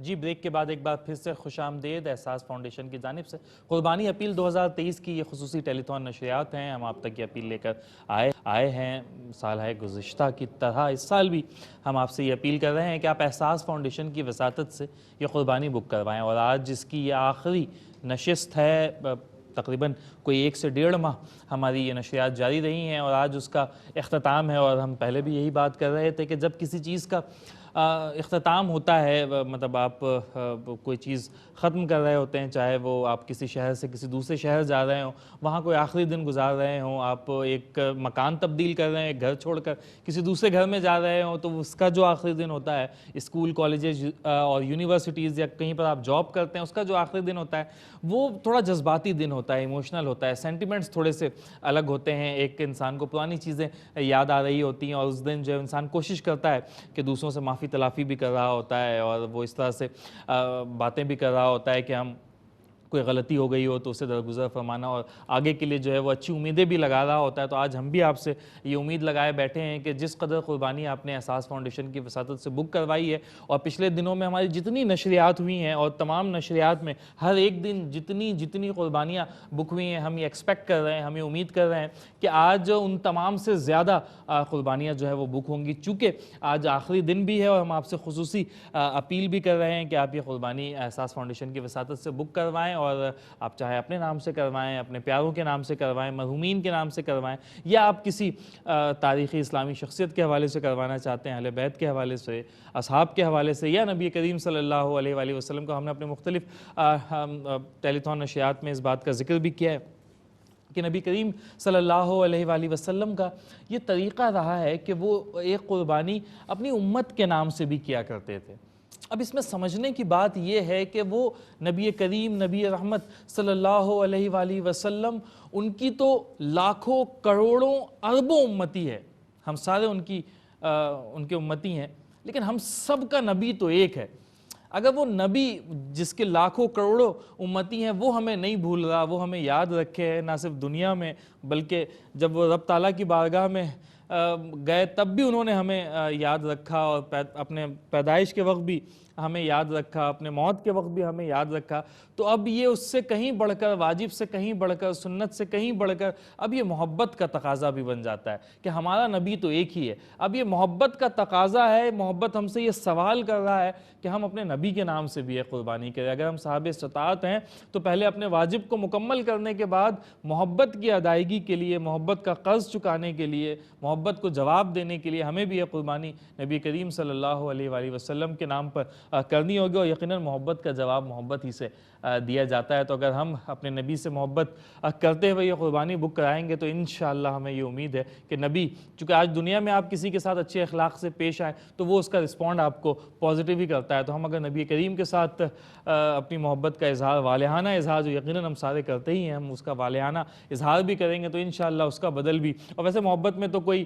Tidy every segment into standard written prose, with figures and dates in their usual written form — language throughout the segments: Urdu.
جی بریک کے بعد ایک بار پھر سے خوش آمدید احساس فاؤنڈیشن کی جانب سے قربانی اپیل 2023 کی یہ خصوصی ٹیلی تھون نشریات ہیں. ہم آپ تک یہ اپیل لے کر آئے ہیں. سالہ گزشتہ کی طرح اس سال بھی ہم آپ سے یہ اپیل کر رہے ہیں کہ آپ احساس فاؤنڈیشن کی وساطت سے یہ قربانی بک کروائیں. اور آج جس کی یہ آخری نشست ہے، تقریباً کوئی 1 سے 1.5 ماہ ہماری یہ نشریات جاری رہی ہیں اور آج اس کا اختتام ہے. اور ہم پہلے بھی یہی بات کر رہے تھے کہ جب کسی چیز کا اختتام ہوتا ہے، مطلب آپ کوئی چیز ختم کر رہے ہوتے ہیں، چاہے وہ آپ کسی شہر سے کسی دوسرے شہر جا رہے ہوں، وہاں کوئی آخری دن گزار رہے ہوں، آپ ایک مکان تبدیل کر رہے ہیں، ایک گھر چھوڑ کر کسی دوسرے گھر میں جا رہے ہوں، تو اس کا جو آخری دن ہوتا ہے، اسکول کالجز اور یونیورسٹیز یا کہیں پر آپ جاب کرتے ہیں، اس کا جو آخری دن ہوتا ہے وہ تھوڑا جذباتی دن ہوتا ہے، ایموشنل ہوتا ہے. سینٹیمنٹس تھوڑے سے الگ ہوتے ہیں. ایک انسان کو پرانی چیزیں یاد آ رہی ہوتی ہیں اور اس دن جو انسان کوشش کرتا ہے کہ دوسروں سے معافی تلافی بھی کر رہا ہوتا ہے اور وہ اس طرح سے باتیں بھی کر رہا ہوتا ہے کہ ہم کوئی غلطی ہو گئی ہو تو اسے درگزر فرمانا اور آگے کے لیے جو ہے وہ اچھی امیدیں بھی لگا رہا ہوتا ہے. تو آج ہم بھی آپ سے یہ امید لگائے بیٹھے ہیں کہ جس قدر قربانی آپ نے احساس فاؤنڈیشن کی وساطت سے بک کروائی ہے اور پچھلے دنوں میں ہماری جتنی نشریات ہوئی ہیں اور تمام نشریات میں ہر ایک دن جتنی قربانیاں بک ہوئی ہیں، ہم یہ ایکسپیکٹ کر رہے ہیں، ہم یہ امید کر رہے ہیں کہ آج ان تمام سے زیادہ قربانیاں جو ہے وہ بک ہوں گی. چونکہ آج آخری دن بھی ہے اور ہم آپ سے خصوصی اپیل بھی کر رہے ہیں کہ آپ یہ قربانی احساس فاؤنڈیشن کی وساطت سے بک کروائیں. اور آپ چاہے اپنے نام سے کروائیں، اپنے پیاروں کے نام سے کروائیں، مرحومین کے نام سے کروائیں، یا آپ کسی تاریخی اسلامی شخصیت کے حوالے سے کروانا چاہتے ہیں، اہل بیت کے حوالے سے، اصحاب کے حوالے سے، یا نبی کریم صلی اللہ علیہ وآلہ وسلم کو. ہم نے اپنے مختلف ٹیلی تھون نشریات میں اس بات کا ذکر بھی کیا ہے کہ نبی کریم صلی اللہ علیہ وآلہ وسلم کا یہ طریقہ رہا ہے کہ وہ ایک قربانی اپنی امت کے نام سے بھی کیا کرتے تھے. اب اس میں سمجھنے کی بات یہ ہے کہ وہ نبی کریم، نبی رحمت صلی اللہ علیہ وآلہ وسلم، ان کی تو لاکھوں کروڑوں اربوں امتی ہے. ہم سارے ان کے امتی ہیں، لیکن ہم سب کا نبی تو ایک ہے. اگر وہ نبی جس کے لاکھوں کروڑوں امتی ہیں وہ ہمیں نہیں بھول رہا، وہ ہمیں یاد رکھے ہے، نہ صرف دنیا میں بلکہ جب وہ رب تعالیٰ کی بارگاہ میں گئے تب بھی انہوں نے ہمیں یاد رکھا، اور اپنے پیدائش کے وقت بھی ہمیں یاد رکھا، اپنے موت کے وقت بھی ہمیں یاد رکھا. تو اب یہ اس سے کہیں بڑھ کر، واجب سے کہیں بڑھ کر، سنت سے کہیں بڑھ کر اب یہ محبت کا تقاضا بھی بن جاتا ہے کہ ہمارا نبی تو ایک ہی ہے. اب یہ محبت کا تقاضا ہے، محبت ہم سے یہ سوال کر رہا ہے کہ ہم اپنے نبی کے نام سے بھی یہ قربانی کریں. اگر ہم صاحب استطاعت ہیں تو پہلے اپنے واجب کو مکمل کرنے کے بعد محبت کی ادائیگی کے لیے، محبت کا قرض چکانے کے لیے، محبت کو جواب دینے کے لیے ہمیں بھی یہ قربانی نبی کریم صلی اللہ علیہ وآلہ وسلم کے نام پر کرنی ہوگی. اور یقیناً محبت کا جواب محبت ہی سے دیا جاتا ہے. تو اگر ہم اپنے نبی سے محبت کرتے ہوئے یہ قربانی بک کرائیں گے تو انشاءاللہ ہمیں یہ امید ہے کہ نبی، چونکہ آج دنیا میں آپ کسی کے ساتھ اچھے اخلاق سے پیش آئیں تو وہ اس کا رسپونڈ آپ کو پازیٹیو ہی کرتا ہے. تو ہم اگر نبی کریم کے ساتھ اپنی محبت کا اظہار، والہانہ اظہار جو یقیناً ہم سارے کرتے ہی ہیں، ہم اس کا والہانہ اظہار بھی کریں گے تو انشاءاللہ اس کا بدل بھی. اور ویسے محبت میں تو کوئی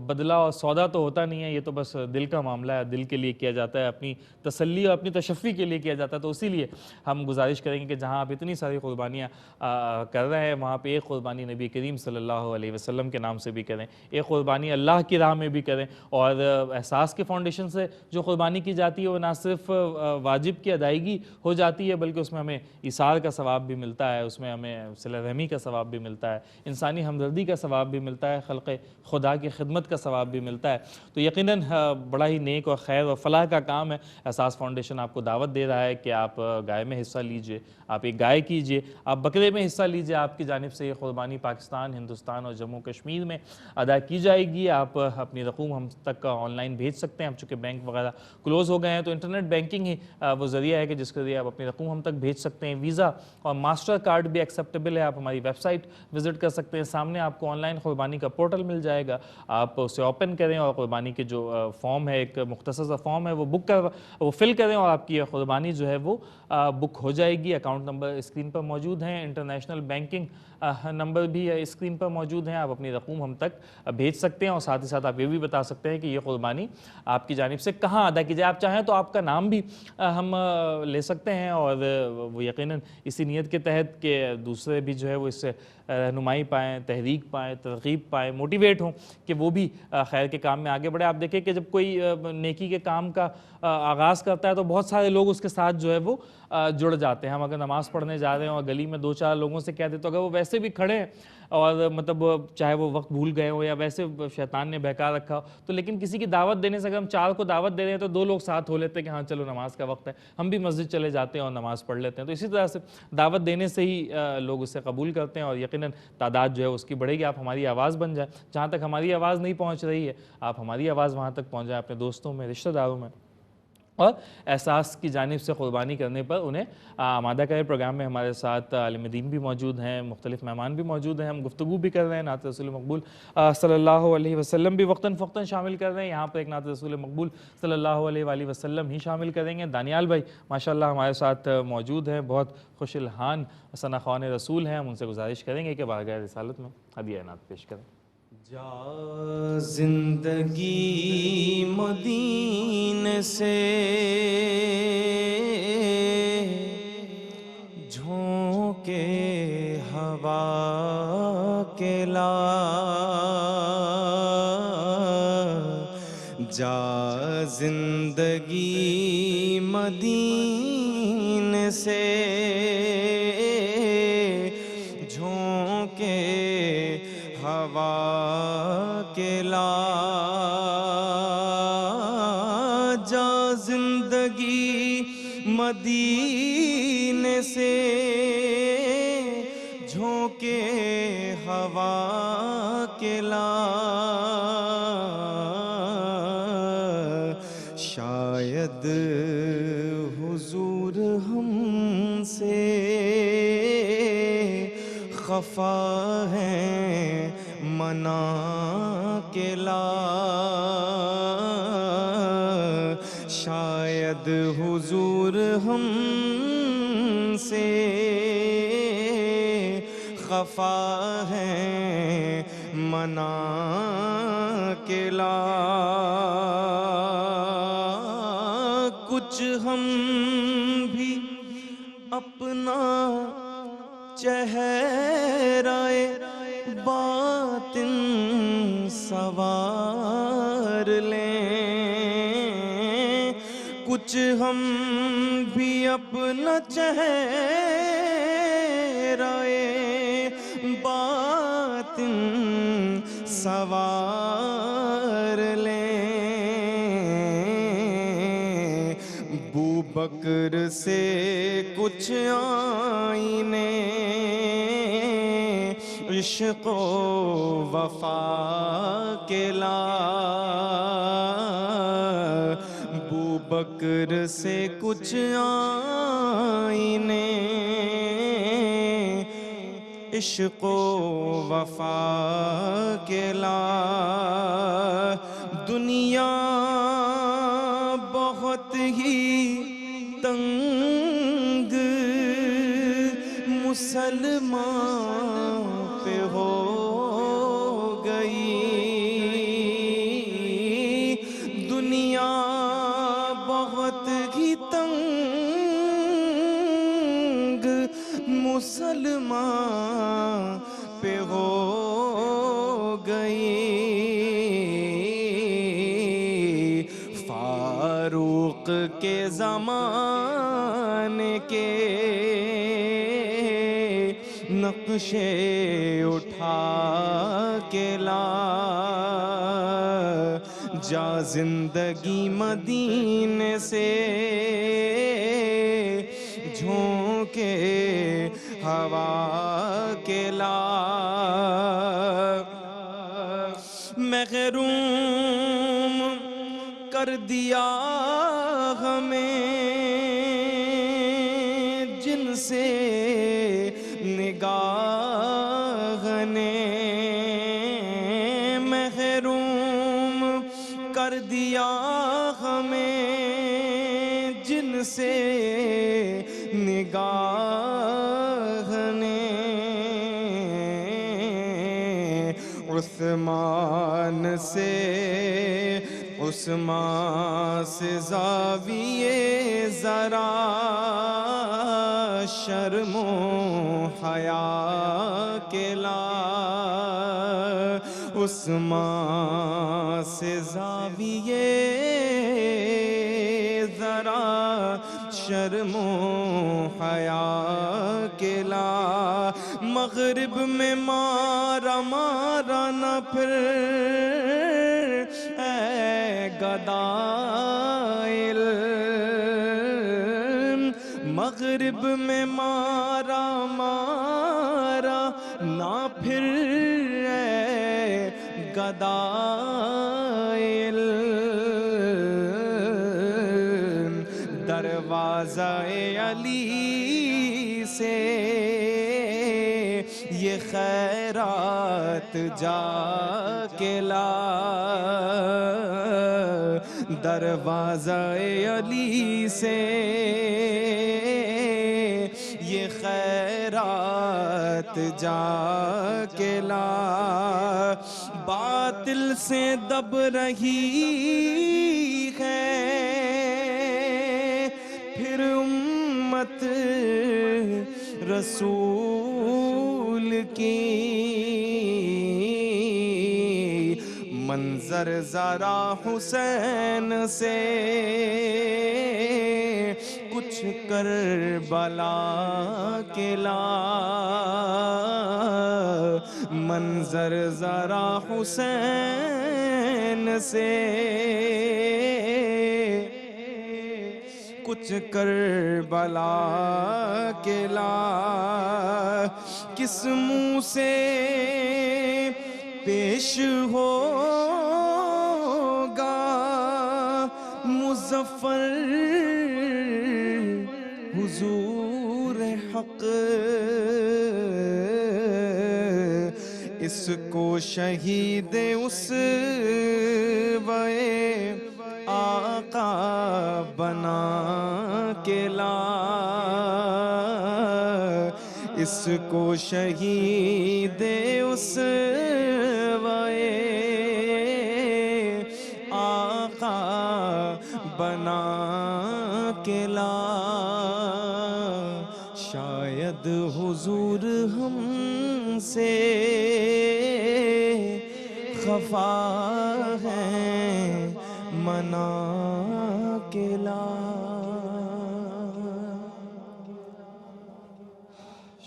بدلہ اور سودا تو ہوتا نہیں ہے، یہ تو بس دل کا معاملہ ہے، دل کے لیے کیا جاتا ہے، اپنی تسلی اور اپنی تشفی کے لیے کیا جاتا ہے. تو اسی لیے ہم گزارش کریں گے کہ جہاں آپ اتنی ساری قربانیاں کر رہے ہیں وہاں پہ ایک قربانی نبی کریم صلی اللہ علیہ وسلم کے نام سے بھی کریں، ایک قربانی اللہ کی راہ میں بھی کریں. اور احساس کے فاؤنڈیشن سے جو قربانی کی جاتی ہے وہ نہ صرف واجب کی ادائیگی ہو جاتی ہے بلکہ اس میں ہمیں ایثار کا ثواب بھی ملتا ہے، اس میں ہمیں صلہ رحمی کا ثواب بھی ملتا ہے، انسانی ہمدردی کا ثواب بھی ملتا ہے، خلق خدا کی خدمت کا ثواب بھی ملتا ہے. تو یقیناً بڑا ہی نیک اور خیر اور فلاح کا کام ہے. احساس فاؤنڈیشن آپ کو دعوت دے رہا ہے کہ آپ گائے میں حصہ لیجئے، آپ ایک گائے کیجئے، آپ بکرے میں حصہ لیجئے. آپ کی جانب سے یہ قربانی پاکستان، ہندوستان اور جموں کشمیر میں ادا کی جائے گی. آپ اپنی رقوم ہم تک آن لائن بھیج سکتے ہیں. اب چونکہ بینک وغیرہ کلوز ہو گئے ہیں تو انٹرنیٹ بینکنگ ہی وہ ذریعہ ہے کہ جس کے ذریعے آپ اپنی رقوم ہم تک بھیج سکتے ہیں. ویزا اور ماسٹر کارڈ بھی ایکسیپٹیبل ہے. آپ ہماری ویب سائٹ وزٹ کر سکتے ہیں. سامنے آپ کو آن لائن قربانی کا پورٹل مل جائے گا، آپ اسے اوپن کریں اور قربانی کے جو فارم ہے، ایک مختصر سا فارم ہے، وہ فل کریں اور آپ کی یہ قربانی جو ہے وہ بک ہو جائے گی. اکاؤنٹ نمبر اسکرین پر موجود ہیں. انٹرنیشنل بینکنگ نمبر بھی اسکرین پر موجود ہیں، آپ اپنی رقوم ہم تک بھیج سکتے ہیں، اور ساتھ ہی ساتھ آپ یہ بھی بتا سکتے ہیں کہ یہ قربانی آپ کی جانب سے کہاں ادا کی جائے۔ آپ چاہیں تو آپ کا نام بھی ہم لے سکتے ہیں، اور وہ یقیناً اسی نیت کے تحت کہ دوسرے بھی جو ہے وہ اس سے رہنمائی پائیں، تحریک پائیں، ترغیب پائیں، موٹیویٹ ہوں کہ وہ بھی خیر کے کام میں آگے بڑھے۔ آپ دیکھیں کہ جب کوئی نیکی کے کام کا آغاز کرتا ہے تو بہت سارے لوگ اس کے ساتھ جو ہے وہ جڑ جاتے ہیں۔ ہم اگر نماز پڑھنے جا رہے ہیں اور گلی میں 2-4 لوگوں سے کہہ دیں، تو اگر وہ ویسے بھی کھڑے ہیں اور مطلب چاہے وہ وقت بھول گئے ہو یا ویسے شیطان نے بہکا رکھا ہو، تو لیکن کسی کی دعوت دینے سے اگر ہم 4 کو دعوت دے رہے ہیں تو 2 لوگ ساتھ ہو لیتے ہیں کہ ہاں چلو نماز کا وقت ہے، ہم بھی مسجد چلے جاتے ہیں اور نماز پڑھ لیتے ہیں۔ تو اسی طرح سے دعوت دینے سے ہی لوگ اسے قبول کرتے ہیں، اور یقیناً تعداد جو ہے اس کی بڑھے گی۔ آپ ہماری آواز بن جائیں، جہاں تک ہماری آواز نہیں پہنچ رہی ہے آپ ہماری آواز وہاں تک پہنچ جائیں، اپنے دوستوں میں، رشتہ داروں میں، اور احساس کی جانب سے قربانی کرنے پر انہیں آمادہ کرے۔ پروگرام میں ہمارے ساتھ عالم دین بھی موجود ہیں، مختلف مہمان بھی موجود ہیں، ہم گفتگو بھی کر رہے ہیں، نعت رسول مقبول صلی اللہ علیہ وسلم بھی وقتاً فوقتاً شامل کر رہے ہیں۔ یہاں پر ایک نعت رسول مقبول صلی اللہ علیہ وآلہ وسلم ہی شامل کریں گے۔ دانیال بھائی ماشاءاللہ ہمارے ساتھ موجود ہیں، بہت خوش الحان ثناخوان رسول ہیں، ہم ان سے گزارش کریں گے کہ بارگاہ رسالت میں ہدیہ نعت پیش کریں۔ جا زندگی مدینے سے جھونکے ہوا کے لا، جا زندگی مدینے سے جھونکے ہوا کے لا، جا زندگی مدینے سے جھونکے ہوا کے لا، شاید حضور ہم سے خفا ہے منا کے لا، شاید حضور ہم سے خفا ہے منا کے لا، کچھ ہم بھی اپنا چہرہ باطن سوار لیں، کچھ ہم بھی اپنا چہرہ باطن سوار لیں، ابو بکر سے کچھ آئینے عشق و وفا کے لا، ابو بکر سے کچھ آئینے عشق و وفا کے لا، دنیا بہت ہی تنگ مسلمان پہ ہو گئی، دنیا بہت ہی تنگ مسلمان پہ ہو گئی، فاروق کے زمانے کے نقشے اٹھا کے لا، جا زندگی مدینے سے جھونکے ہوا کے لا، محروم کر دیا ہمیں جن سے نگاہ نے، محروم کر دیا ہمیں جن سے نگاہ نے، عثمان سے زاویے ذرا شرم و حیا کے لا، عثمان سے زاویے ذرا شرم و حیا کے لا، مغرب میں مارا مارا نہ پھر اے گدائل، مغرب میں مارا مارا نہ پھر اے گدائل، دروازہ علی سے یہ خیرات جا کے لا، دروازہ علی سے یہ خیرات جا کے لا، باطل سے دب رہی ہے پھر امت رسول کی، منظر ذرا حسین سے کچھ کربلا کے لا، منظر ذرا حسین سے کچھ کربلا کے لا، کس منہ سے پیش ہوگا مظفر حضور حق، اس کو شہید اسوہ آقا بنا کے لا، اس کو شہید اسوہ آقا بنا کے لا، شاید حضور ہم سے خفا ہے منا کے لا،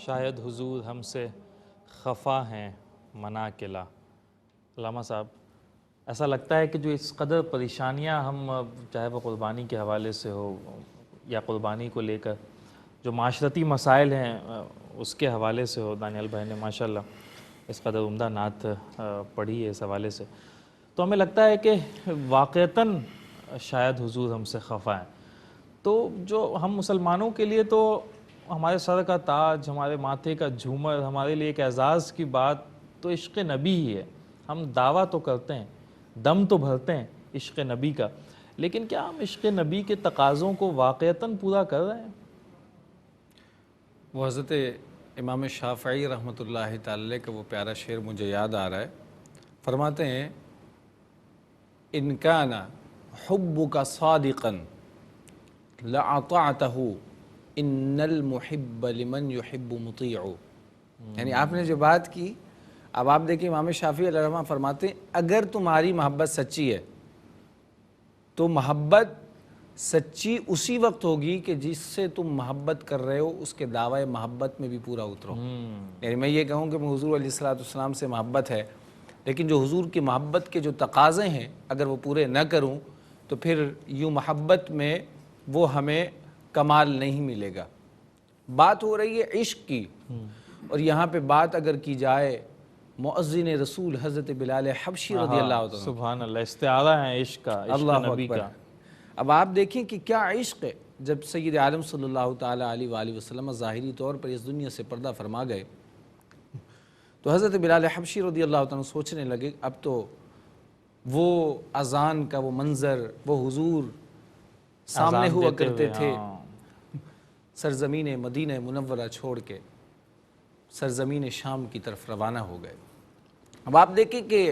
شاید حضور ہم سے خفا ہیں منا کے لا۔ علامہ صاحب، ایسا لگتا ہے کہ جو اس قدر پریشانیاں ہم چاہے وہ قربانی کے حوالے سے ہو یا قربانی کو لے کر جو معاشرتی مسائل ہیں اس کے حوالے سے ہو، دانیال بھائی نے ماشاءاللہ اس قدر عمدہ نعت پڑھی ہے اس حوالے سے، تو ہمیں لگتا ہے کہ واقعتاً شاید حضور ہم سے خفا ہیں۔ تو جو ہم مسلمانوں کے لیے تو ہمارے سر کا تاج، ہمارے ماتھے کا جھومر، ہمارے لیے ایک اعزاز کی بات تو عشق نبی ہی ہے۔ ہم دعویٰ تو کرتے ہیں، دم تو بھرتے ہیں عشق نبی کا، لیکن کیا ہم عشق نبی کے تقاضوں کو واقعتاً پورا کر رہے ہیں؟ وہ حضرت امام شافعی رحمۃ اللہ تعالی کا وہ پیارا شعر مجھے یاد آ رہا ہے، فرماتے ہیں ان کان حبک صادقا لأطعتہ ان المحب لمن یحب مطیع، یعنی آپ نے جو بات کی، اب آپ دیکھیں امام شافعی علیہ الرحمہ فرماتے ہیں اگر تمہاری محبت سچی ہے تو محبت سچی اسی وقت ہوگی کہ جس سے تم محبت کر رہے ہو اس کے دعوی محبت میں بھی پورا اترو۔ یعنی میں یہ کہوں کہ میں حضور علیہ السلام سے محبت ہے، لیکن جو حضور کی محبت کے جو تقاضے ہیں اگر وہ پورے نہ کروں تو پھر یوں محبت میں وہ ہمیں کمال نہیں ملے گا۔ بات ہو رہی ہے عشق کی، اور یہاں پہ بات اگر کی جائے مؤذن رسول حضرت بلال حبشی رضی اللہ عنہ، سبحان اللہ، استعارہ ہے عشق کا، عشق نبی کا۔ اب آپ دیکھیں کہ کیا عشق ہے، جب سید عالم صلی اللہ تعالیٰ علیہ وآلہ وسلم ظاہری طور پر اس دنیا سے پردہ فرما گئے تو حضرت بلال حبشی رضی اللہ عنہ سوچنے لگے اب تو وہ اذان کا وہ منظر، وہ حضور سامنے ہوا کرتے تھے، سرزمین مدینہ منورہ چھوڑ کے سرزمین شام کی طرف روانہ ہو گئے۔ اب آپ دیکھیں کہ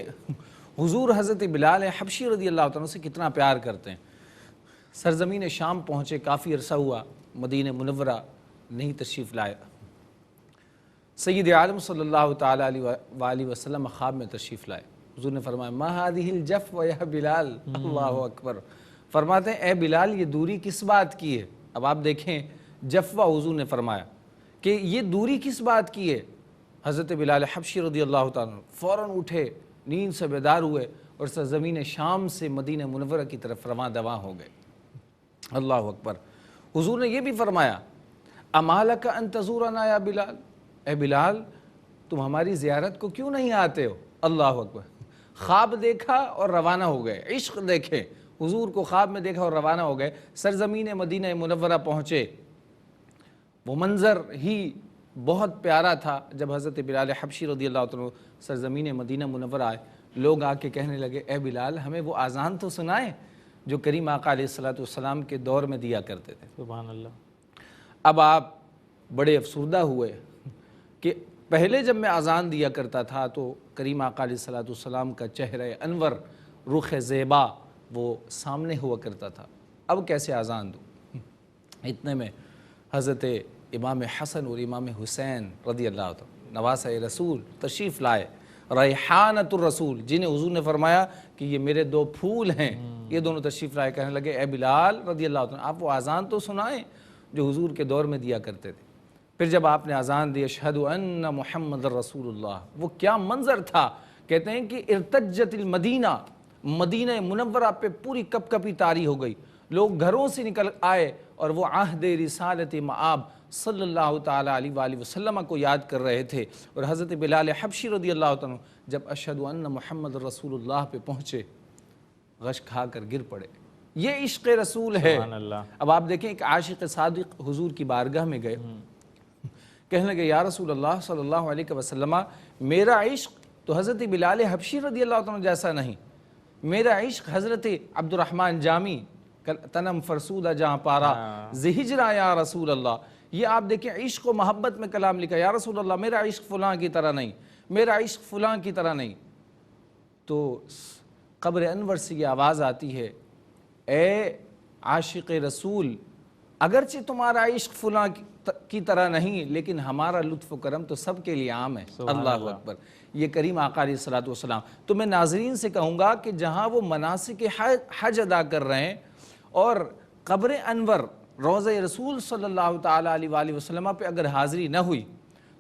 حضور حضرت بلال حبشی رضی اللہ عنہ سے کتنا پیار کرتے ہیں. سرزمین شام پہنچے، کافی عرصہ ہوا، مدینہ منورہ نہیں تشریف لائے. سید عالم صلی اللہ تعالیٰ علیہ وآلہ وسلم خواب میں تشریف لائے. حضور نے فرمایا ما هذه الجفوہ یا بلال. اللہ اکبر. فرماتے ہیں اے بلال یہ دوری کس بات کی ہے؟ اب آپ دیکھیں جفوہ حضور نے فرمایا کہ یہ دوری کس بات کی ہے. حضرت بلال حبشی رضی اللہ تعالیٰ فوراً اٹھے، نیند سے بیدار ہوئے اور سرزمین شام سے مدینہ منورہ کی طرف رواں دواں ہو گئے. اللہ اکبر. حضور نے یہ بھی فرمایا اما لک ان تزورنا یا بلال، اے بلال تم ہماری زیارت کو کیوں نہیں آتے ہو؟ اللہ اکبر. خواب دیکھا اور روانہ ہو گئے. عشق دیکھے، حضور کو خواب میں دیکھا اور روانہ ہو گئے. سرزمین مدینہ منورہ پہنچے. وہ منظر ہی بہت پیارا تھا. جب حضرت بلال حبشی رضی اللہ عنہ سرزمین مدینہ منورہ آئے، لوگ آ کے کہنے لگے اے بلال ہمیں وہ اذان تو سنائیں جو کریم آقا علیہ السلام کے دور میں دیا کرتے تھے. سبحان اللہ. اب آپ بڑے افسردہ ہوئے کہ پہلے جب میں اذان دیا کرتا تھا تو کریم آقا علیہ السلام کا چہرہ انور، رخ زیبا وہ سامنے ہوا کرتا تھا، اب کیسے اذان دوں؟ اتنے میں حضرت امام حسن اور امام حسین رضی اللہ عنہ نواسہ رسول تشریف لائے، ریحانۃ الرسول، جنہیں حضور نے فرمایا کہ یہ میرے دو پھول ہیں، یہ دونوں تشریف لائے. کہنے لگے اے بلال رضی اللہ عنہ آپ وہ اذان تو سنائیں جو حضور کے دور میں دیا کرتے تھے. پھر جب آپ نے اذان دی اشہد ان محمد رسول اللہ، وہ کیا منظر تھا. کہتے ہیں کہ ارتجت المدینہ، مدینہ منورہ پہ پوری کپ کپی طاری ہو گئی. لوگ گھروں سے نکل آئے اور وہ عہد رسالت مآب صلی اللہ تعالیٰ علیہ وآلہ وسلم کو یاد کر رہے تھے. اور حضرت بلال حبشی رضی اللہ عنہ جب اشہد ان محمد رسول اللہ پہ پہنچے، غش کھا کر گر پڑے. یہ عشق رسول ہے. سبحان اللہ. اب آپ دیکھیں ایک عاشق صادق حضور کی بارگاہ میں گئے، کہنے لگے یا رسول اللہ صلی اللہ علیہ وسلم میرا عشق تو حضرت بلال حبشی رضی اللہ عنہ جیسا نہیں، میرا عشق حضرت عبد الرحمن جامی تنم فرسودہ جہاں پارا زہجرا یا رسول اللہ. یہ آپ دیکھیں عشق و محبت میں کلام لکھا، یا رسول اللہ میرا عشق فلاں کی طرح نہیں، میرا عشق فلاں کی طرح نہیں. تو قبر انور سے یہ آواز آتی ہے اے عاشق رسول اگرچہ تمہارا عشق فلاں کی طرح نہیں لیکن ہمارا لطف و کرم تو سب کے لیے عام ہے. اللہ اکبر. یہ کریم آقا علیہ السلام. تو میں ناظرین سے کہوں گا کہ جہاں وہ مناسک حج ادا کر رہے ہیں اور قبر انور روضہ رسول صلی اللہ تعالیٰ علیہ وآلہ وسلم پہ اگر حاضری نہ ہوئی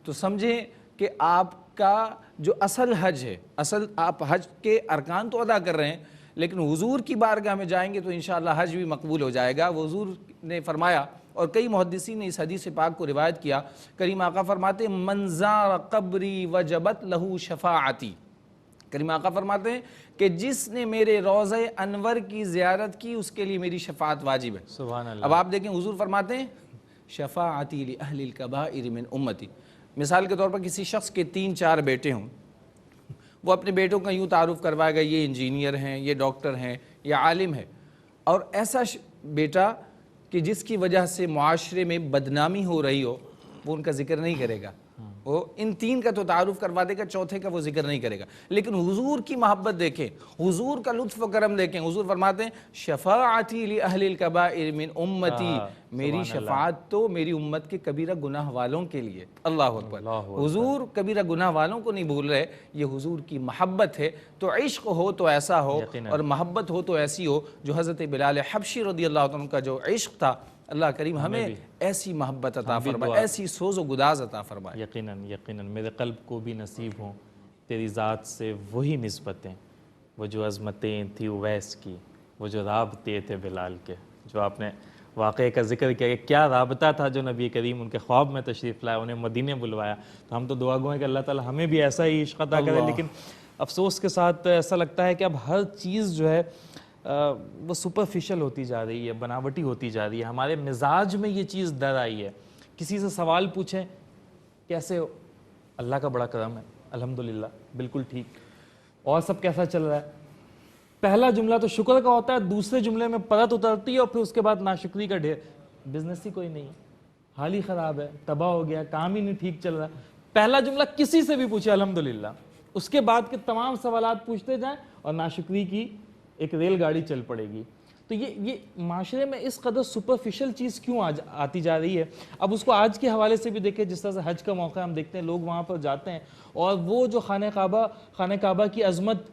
تو سمجھیں کہ آپ کا جو اصل حج ہے، اصل آپ حج کے ارکان تو ادا کر رہے ہیں لیکن حضور کی بارگاہ میں جائیں گے تو انشاءاللہ حج بھی مقبول ہو جائے گا. وہ حضور نے فرمایا اور کئی محدثین نے اس حدیث پاک کو روایت کیا. کریم آقا فرماتے ہیں من زار قبری وجبت لہو شفاعتی. کریم آقا فرماتے ہیں کہ جس نے میرے روضہ انور کی زیارت کی اس کے لیے میری شفاعت واجب ہے. سبحان اللہ. اب آپ دیکھیں حضور فرماتے ہیں شفاعتی لأہل الکبائر من امتی. مثال کے طور پر کسی شخص کے 3-4 بیٹے ہوں، وہ اپنے بیٹوں کا یوں تعارف کروائے گا یہ انجینئر ہیں، یہ ڈاکٹر ہیں، یہ عالم ہے، اور ایسا بیٹا کہ جس کی وجہ سے معاشرے میں بدنامی ہو رہی ہو وہ ان کا ذکر نہیں کرے گا. وہ ان 3 کا تو تعارف کروا دے گا، چوتھے کا وہ ذکر نہیں کرے گا. لیکن حضور کی محبت دیکھیں، حضور کا لطف و کرم دیکھیں. حضور فرماتے ہیں شفاعتی لأہل الکبائر من امتی، میری شفاعت تو میری امت کے کبیرہ گناہ والوں کے لیے. اللہ اکبر. حضور کبیرہ گناہ والوں کو نہیں بھول رہے، یہ حضور کی محبت ہے. تو عشق ہو تو ایسا ہو اور محبت ہو تو ایسی ہو جو حضرت بلال حبشی رضی اللہ عنہ کا جو عشق تھا. اللہ کریم ہمیں ایسی محبت عطا فرمائے، ایسی سوز و گداز عطا فرمائے. یقیناً یقیناً میرے قلب کو بھی نصیب ہوں تیری ذات سے وہی نسبتیں، وہ جو عظمتیں تھی اویس کی، وہ جو رابطے تھے بلال کے. جو آپ نے واقعے کا ذکر کیا کہ کیا رابطہ تھا جو نبی کریم ان کے خواب میں تشریف لائے، انہیں مدینے بلوایا. تو ہم تو دعا گو ہیں کہ اللہ تعالیٰ ہمیں بھی ایسا ہی عشق عطا کرے. لیکن افسوس کے ساتھ ایسا لگتا ہے کہ اب ہر چیز جو ہے وہ سپرفیشل ہوتی جا رہی ہے، بناوٹی ہوتی جا رہی ہے. ہمارے مزاج میں یہ چیز در آئی ہے. کسی سے سوال پوچھیں کیسے ہو، اللہ کا بڑا کرم ہے الحمدللہ بالکل ٹھیک. اور سب کیسا چل رہا ہے؟ پہلا جملہ تو شکر کا ہوتا ہے، دوسرے جملے میں پرت اترتی ہے اور پھر اس کے بعد ناشکری کا ڈھیر. بزنس ہی کوئی نہیں ہے، حال ہی خراب ہے، تباہ ہو گیا، کام ہی نہیں ٹھیک چل رہا. پہلا جملہ کسی سے بھی پوچھے الحمدللہ. اس کے بعد کے تمام سوالات پوچھتے جائیں اور ناشکری کی ایک ریل گاڑی چل پڑے گی. تو یہ معاشرے میں اس قدر سپرفیشل چیز کیوں آتی جا رہی ہے؟ اب اس کو آج کے حوالے سے بھی دیکھیں، جس طرح سے حج کا موقع ہم دیکھتے ہیں، لوگ وہاں پر جاتے ہیں اور وہ جو خانہ کعبہ کی عظمت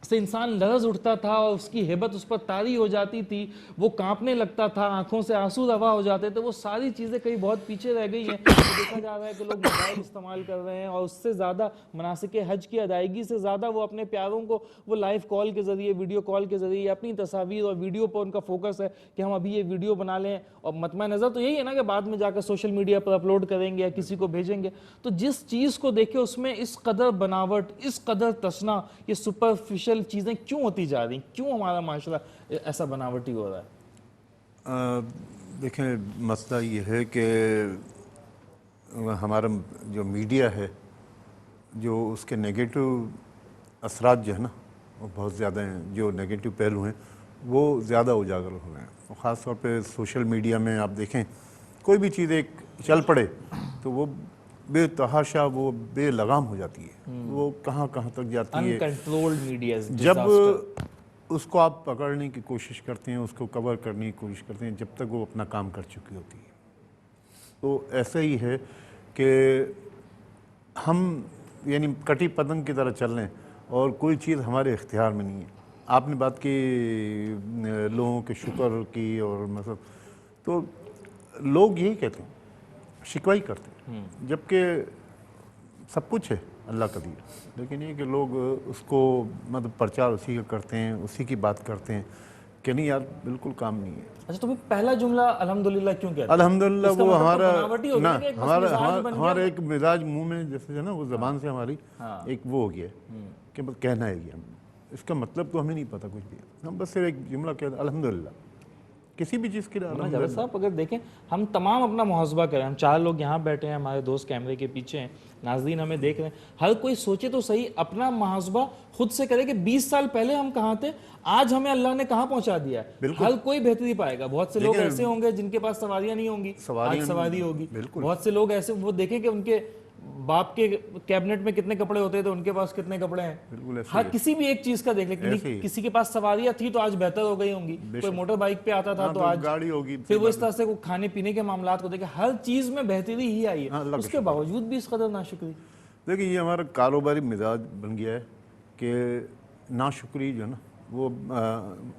سے انسان لرز اٹھتا تھا اور اس کی ہیبت اس پر طاری ہو جاتی تھی، وہ کانپنے لگتا تھا، آنکھوں سے آنسو روا ہو جاتے تھے، وہ ساری چیزیں کہیں بہت پیچھے رہ گئی ہیں. دیکھا جا رہا ہے کہ لوگ موبائل استعمال کر رہے ہیں اور اس سے زیادہ مناسک حج کی ادائیگی سے زیادہ وہ اپنے پیاروں کو وہ لائیو کال کے ذریعے، ویڈیو کال کے ذریعے اپنی تصاویر اور ویڈیو پر ان کا فوکس ہے کہ ہم ابھی یہ ویڈیو بنا لیں، اور مطمع نظر تو یہی ہے نا کہ بعد میں جا کر سوشل میڈیا پر اپلوڈ کریں گے یا کسی کو بھیجیں گے. تو جس چیز کو دیکھیں اس میں اس قدر بناوٹ، اس قدر تصنع، یہ سپرفیشل چیزیں کیوں ہوتی جا رہی ہیں؟ کیوں ہمارا معاشرہ ایسا بناوٹی ہو رہا ہے؟ دیکھیں، مسئلہ یہ ہے کہ ہمارا جو میڈیا ہے، جو اس کے نیگیٹو اثرات جو ہے نا وہ بہت زیادہ ہیں. جو نیگیٹو پہلو ہیں وہ زیادہ اجاگر ہو رہے ہیں، اور خاص طور پہ سوشل میڈیا میں آپ دیکھیں کوئی بھی چیز ایک چل پڑے تو وہ بے تحاشا، وہ بے لگام ہو جاتی ہے، وہ کہاں تک جاتی ہے. انکنٹرولڈ میڈیا، جب اس کو آپ پکڑنے کی کوشش کرتے ہیں، اس کو کور کرنے کی کوشش کرتے ہیں، جب تک وہ اپنا کام کر چکی ہوتی ہے. تو ایسا ہی ہے کہ ہم یعنی کٹی پتنگ کی طرح چل رہے ہیں اور کوئی چیز ہمارے اختیار میں نہیں ہے. آپ نے بات کی لوگوں کے شکر کی، اور مثلا تو لوگ یہی کہتے ہیں، شکوہ ہی کرتے ہیں، جبکہ سب کچھ ہے اللہ کا دیا، لیکن یہ کہ لوگ اس کو مطلب پرچار اسی کا کرتے ہیں، اسی کی بات کرتے ہیں کہ نہیں یار بالکل کام نہیں ہے. اچھا، تو پہلا جملہ الحمدللہ کیوں کہتے ہیں؟ الحمدللہ وہ ہمارا ایک مزاج منہ میں جیسے ہے نا، وہ زبان سے ہماری ایک وہ ہو گیا کہ بس کہنا ہے. یہ اس کا مطلب تو ہمیں نہیں پتہ کچھ بھی، ہم بس صرف ایک جملہ کہتے ہیں الحمدللہ، کسی بھی چیز کے لیے الحمدللہ. جاوید صاحب اگر دیکھیں، ہم تمام اپنا محاسبہ کریں، ہم 4 لوگ یہاں بیٹھے ہیں، ہمارے دوست کیمرے کے پیچھے ہیں، ناظرین ہمیں دیکھ رہے ہیں، ہر کوئی سوچے تو صحیح، اپنا محاسبہ خود سے کرے کہ 20 سال پہلے ہم کہاں تھے، آج ہمیں اللہ نے کہاں پہنچا دیا ہے. ہر کوئی بہتری پائے گا. بہت سے لوگ ایسے ہوں گے جن کے پاس سواریاں نہیں ہوں گی، آج سواری ہوگی. بہت سے لوگ ایسے وہ دیکھیں کہ ان کے باپ کے کیبنٹ میں کتنے کپڑے ہوتے تھے، ان کے پاس کتنے کپڑے ہیں. ہر کسی بھی ایک چیز کا دیکھ لیں، کسی کے پاس سواریاں تھی تو آج بہتر ہو گئی ہوں گی، کوئی موٹر بائک پہ آتا تھا تو آج گاڑی ہوگی. پھر وہ اس طرح سے کھانے پینے کے معاملات کو دیکھیں، ہر چیز میں بہتری ہی آئی ہے، اس کے باوجود بھی اس قدر ناشکری. دیکھیں، یہ ہمارا کاروباری مزاج بن گیا ہے کہ ناشکری جو ہے نا وہ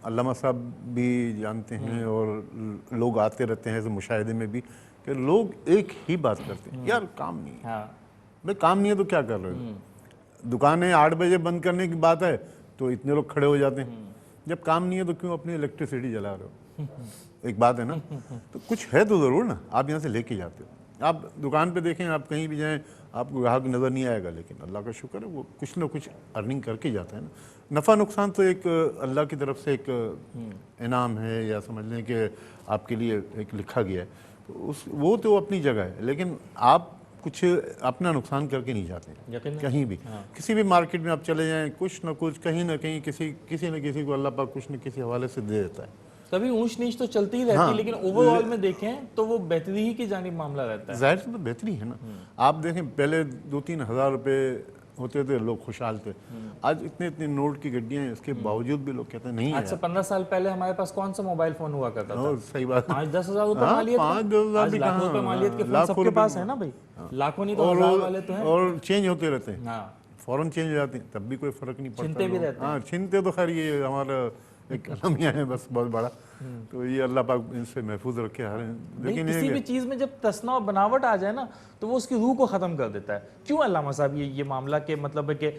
علامہ صاحب بھی جانتے ہیں اور لوگ آتے رہتے ہیں ایسے مشاہدے میں بھی کہ لوگ ایک ہی بات کرتے ہیں، یار کام نہیں ہے. بھائی کام نہیں ہے تو کیا کر رہے ہو؟ دکانیں 8 بجے بند کرنے کی بات ہے تو اتنے لوگ کھڑے ہو جاتے ہیں. جب کام نہیں ہے تو کیوں اپنی الیکٹریسٹی جلا رہے ہو؟ ایک بات ہے نا. تو کچھ ہے تو ضرور نا، آپ یہاں سے لے کے جاتے ہو. آپ دکان پہ دیکھیں، آپ کہیں بھی جائیں آپ کو گاہک نظر نہیں آئے گا، لیکن اللہ کا شکر ہے وہ کچھ نہ کچھ ارننگ کر کے جاتا ہے نا. نفع نقصان تو ایک اللہ کی طرف سے ایک انعام ہے، یا سمجھ لیں کہ آپ کے لیے ایک لکھا گیا ہے. تو وہ تو اپنی جگہ ہے، لیکن آپ کچھ اپنا نقصان کر کے نہیں جاتے ہیں کہیں بھی. کسی بھی مارکیٹ میں آپ چلے جائیں، کچھ نہ کچھ کہیں نہ کہیں کسی نہ کسی کو اللہ پاک کچھ نہ کسی حوالے سے دے دیتا ہے. کبھی اونچ نیچ تو چلتی ہی رہتی ہے، لیکن اوور آل میں دیکھیں تو وہ بہتری ہی کی جانب معاملہ رہتا ہے. ظاہر سے تو بہتری ہے نا. آپ دیکھیں پہلے 2-3 ہزار روپے ہوتے تھے، لوگ خوشحال تھے. آج اتنے نوٹ کی گڈیاں ہیں، اس کے باوجود بھی لوگ کہتے ہیں نہیں ہے. آج سے 15 سال پہلے ہمارے پاس کون سا موبائل فون ہوا کرتا تھا؟ صحیح بات. 5-10 ہزار روپے مالیت، آج لاکھوں روپے مالیت کے فون سب کے پاس ہے نا بھائی. لاکھوں نہیں تو ہزار والے تو ہیں، اور چینج ہوتے رہتے ہیں، فوراً چینج ہو جاتے ہیں، تب بھی کوئی فرق نہیں پڑتا. چھنتے بھی رہتے ہیں. ہاں چھنتے تو خیر یہ ہمارا ایک المیہ ہے بس بہت بڑا. تو یہ اللہ پاک ان سے محفوظ رکھے. لیکن کسی بھی چیز میں جب تصنع و بناوٹ آ جائے نا تو وہ اس کی روح کو ختم کر دیتا ہے. کیوں علامہ صاحب یہ معاملہ کہ مطلب ہے کہ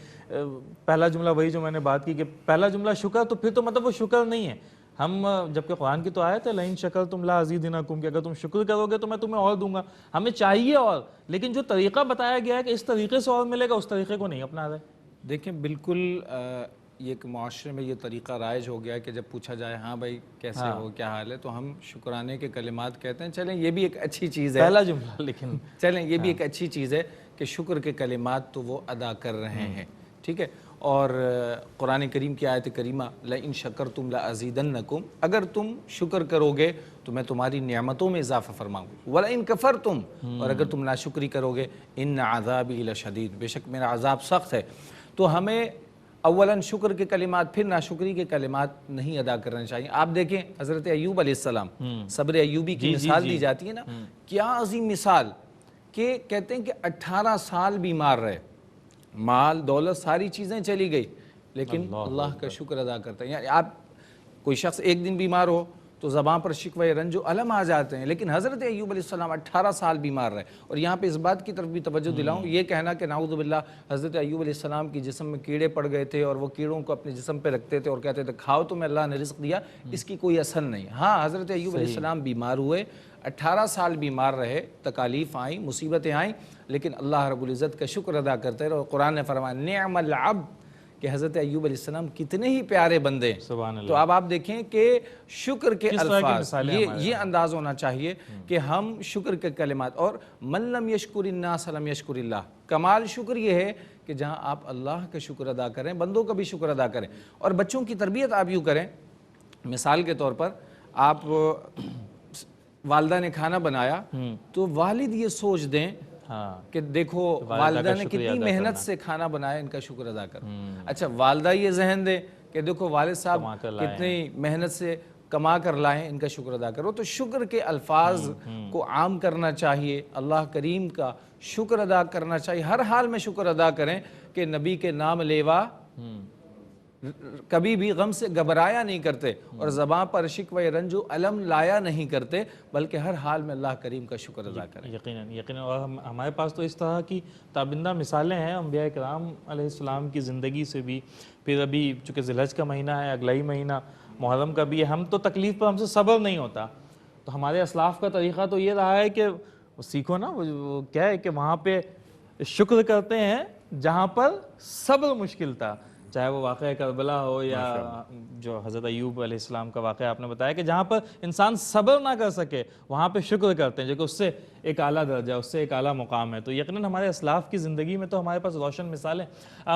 پہلا جملہ وہی جو میں نے بات کی کہ پہلا جملہ شکر، تو پھر تو مطلب وہ شکر نہیں ہے. ہم جبکہ قرآن کی تو آیت ہے لئن شکرتم لازیدنکم، کہ اگر تم شکر کرو گے تو میں تمہیں اور دوں گا. ہمیں چاہیے اور، لیکن جو طریقہ بتایا گیا ہے کہ اس طریقے سے اور ملے گا، اس طریقے کو نہیں اپنا رہے. دیکھیں بالکل یہ ایک معاشرے میں یہ طریقہ رائج ہو گیا کہ جب پوچھا جائے ہاں بھائی کیسے ہو، کیا حال ہے، تو ہم شکرانے کے کلمات کہتے ہیں. چلیں یہ بھی ایک اچھی چیز ہے، پہلا جملہ، لیکن چلیں یہ بھی ایک اچھی چیز ہے کہ شکر کے کلمات تو وہ ادا کر رہے ہیں. ٹھیک ہے. اور قرآن کریم کی آیت کریمہ لئن شکرتم لازیدنکم، اگر تم شکر کرو گے تو میں تمہاری نعمتوں میں اضافہ فرماؤں گا. ولئن کفرتم، اور اگر تم ناشکری کرو گے ان عذابی لشدید، بے شک میرا عذاب سخت ہے. تو ہمیں اولاً شکر کے کلمات پھر ناشکری کے کلمات نہیں ادا کرنے چاہیے. آپ دیکھیں حضرت ایوب علیہ السلام, صبر ایوبی کی مثال دی جاتی ہے نا, کیا عظیم مثال, کہ کہتے ہیں کہ 18 سال بیمار رہے, مال دولت ساری چیزیں چلی گئی, لیکن اللہ کا شکر ادا کرتے ہیں. یعنی آپ کوئی شخص ایک دن بیمار ہو تو زبان پر شکوہ رنج و الم آ جاتے ہیں, لیکن حضرت ایوب علیہ السلام 18 سال بیمار رہے. اور یہاں پہ اس بات کی طرف بھی توجہ دلاؤں, یہ کہنا کہ نعوذ باللہ حضرت ایوب علیہ السلام کی جسم میں کیڑے پڑ گئے تھے اور وہ کیڑوں کو اپنے جسم پہ رکھتے تھے اور کہتے تھے کھاؤ تمہیں اللہ نے رزق دیا, اس کی کوئی اثر نہیں. ہاں حضرت ایوب علیہ السلام بیمار ہوئے, 18 سال بیمار رہے, تکالیف آئیں, مصیبتیں آئیں, لیکن اللہ رب العزت کا شکر ادا کرتے رہے. اور قرآن نے فرمایا نعم العبد, کہ حضرت ایوب علیہ السلام کتنے ہی پیارے بندے. سبحان اللہ. تو اب آپ دیکھیں کہ شکر کے الفاظ, مثالیں یہ انداز ہونا چاہیے کہ ہم شکر کے کلمات, اور من لم یشکر الناس لم یشکر اللہ, کمال شکر یہ ہے کہ جہاں آپ اللہ کا شکر ادا کریں, بندوں کا بھی شکر ادا کریں. اور بچوں کی تربیت آپ یوں کریں, مثال کے طور پر آپ والدہ نے کھانا بنایا تو والد یہ سوچ دیں کہ دیکھو والدہ نے کتنی محنت سے کھانا بنایا, ان کا شکر ادا کرو. اچھا والدہ یہ ذہن دے کہ دیکھو والد صاحب کتنی محنت سے کما کر لائیں, ان کا شکر ادا کرو. تو شکر کے الفاظ کو عام کرنا چاہیے, اللہ کریم کا شکر ادا کرنا چاہیے, ہر حال میں شکر ادا کریں کہ نبی کے نام لیوا کبھی بھی غم سے گھبرایا نہیں کرتے اور زبان پر شکوہ رنج و الم لایا نہیں کرتے, بلکہ ہر حال میں اللہ کریم کا شکر ادا کریں. یقیناً. اور ہمارے پاس تو اس طرح کی تابندہ مثالیں ہیں انبیاء کرام علیہ السلام کی زندگی سے بھی. پھر ابھی چونکہ ذی الحج کا مہینہ ہے, اگلا ہی مہینہ محرم کا بھی ہے, ہم تو تکلیف پر ہم سے صبر نہیں ہوتا, تو ہمارے اسلاف کا طریقہ تو یہ رہا ہے کہ سیکھو نا, وہ کیا ہے کہ وہاں پہ شکر کرتے ہیں جہاں پر صبر مشکل تھا, چاہے وہ واقعہ کربلا ہو یا جو حضرت ایوب علیہ السلام کا واقعہ آپ نے بتایا, کہ جہاں پر انسان صبر نہ کر سکے وہاں پہ شکر کرتے ہیں, جو کہ اس سے ایک اعلیٰ درجہ, اس سے ایک اعلیٰ مقام ہے. تو یقیناً ہمارے اسلاف کی زندگی میں تو ہمارے پاس روشن مثالیں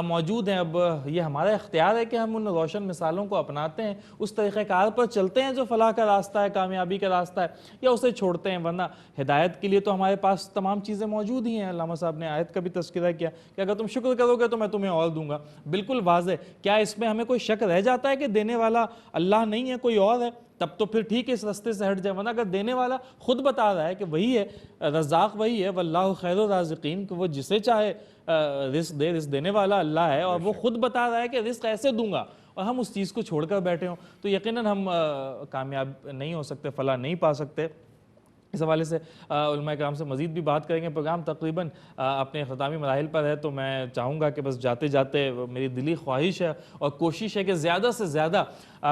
موجود ہیں. اب یہ ہمارا اختیار ہے کہ ہم ان روشن مثالوں کو اپناتے ہیں, اس طریقہ کار پر چلتے ہیں جو فلاح کا راستہ ہے, کامیابی کا راستہ ہے, یا اسے چھوڑتے ہیں. ورنہ ہدایت کے لیے تو ہمارے پاس تمام چیزیں موجود ہی ہیں. علامہ صاحب نے آیت کا بھی تذکرہ کیا کہ اگر تم شکر کرو گے تو میں تمہیں اور دوں گا, بالکل واضح. کیا اس میں ہمیں کوئی شک رہ جاتا ہے کہ دینے والا اللہ نہیں ہے, کوئی اور ہے؟ تب تو پھر ٹھیک ہے, اس راستے سے ہٹ جائے. ورنہ اگر دینے والا خود بتا رہا ہے کہ وہی ہے, رزاق وہی ہے, واللہ خیر الرازقین, کہ وہ جسے چاہے رزق دے, رزق دینے والا اللہ ہے, اور وہ خود بتا رہا ہے کہ رزق ایسے دوں گا, اور ہم اس چیز کو چھوڑ کر بیٹھے ہوں, تو یقیناً ہم کامیاب نہیں ہو سکتے, فلاح نہیں پا سکتے. اس حوالے سے علماء کرام سے مزید بھی بات کریں گے. پروگرام تقریباً اپنے اختتامی مراحل پر ہے, تو میں چاہوں گا کہ بس جاتے جاتے میری دلی خواہش ہے اور کوشش ہے کہ زیادہ سے زیادہ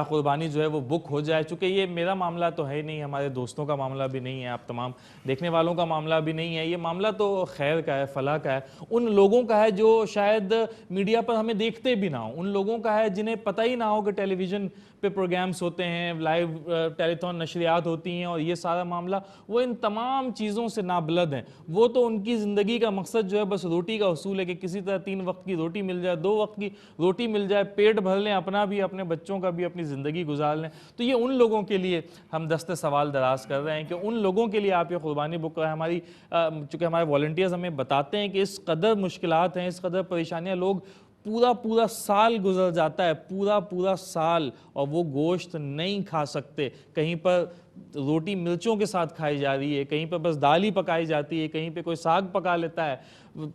قربانی جو ہے وہ بک ہو جائے. چونکہ یہ میرا معاملہ تو ہے نہیں, ہمارے دوستوں کا معاملہ بھی نہیں ہے, آپ تمام دیکھنے والوں کا معاملہ بھی نہیں ہے. یہ معاملہ تو خیر کا ہے, فلاح کا ہے, ان لوگوں کا ہے جو شاید میڈیا پر ہمیں دیکھتے بھی نہ ہوں, ان لوگوں کا ہے جنہیں پتہ ہی نہ ہو کہ ٹیلی ویژن پہ پروگرامز ہوتے ہیں, لائیو ٹیلی تھون نشریات ہوتی ہیں, اور یہ سارا معاملہ وہ ان تمام چیزوں سے نابلد ہیں. وہ تو ان کی زندگی کا مقصد جو ہے بس روٹی کا حصول ہے, کہ کسی طرح 3 وقت کی روٹی مل جائے, 2 وقت کی روٹی مل جائے, پیٹ بھر لیں, اپنا بھی, اپنے بچوں کا بھی, اپنی زندگی گزار لیں. تو یہ ان لوگوں کے لیے ہم دست سوال دراز کر رہے ہیں کہ ان لوگوں کے لیے آپ یہ قربانی بک کریں. ہماری چونکہ ہمارے والنٹیئرز ہمیں بتاتے ہیں کہ اس قدر مشکلات ہیں, اس قدر پریشانیاں, لوگ پورا سال گزر جاتا ہے, پورا سال, اور وہ گوشت نہیں کھا سکتے. کہیں پر روٹی مرچوں کے ساتھ کھائی جا رہی ہے, کہیں پر بس دال ہی پکائی جاتی ہے, کہیں پہ کوئی ساگ پکا لیتا ہے.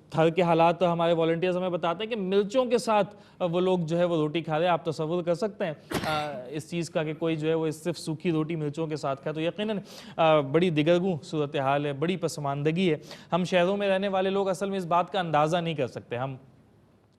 تھر کے حالات تو ہمارے والنٹیئرز ہمیں بتاتے ہیں کہ مرچوں کے ساتھ وہ لوگ جو ہے وہ روٹی کھا رہے ہیں. آپ تصور کر سکتے ہیں اس چیز کا کہ کوئی جو ہے وہ صرف سوکھی روٹی مرچوں کے ساتھ کھائے. تو یقیناً بڑی دگرگوں صورتحال ہے, بڑی پسماندگی ہے. ہم شہروں میں رہنے والے لوگ اصل میں اس بات کا اندازہ نہیں کر سکتے. ہم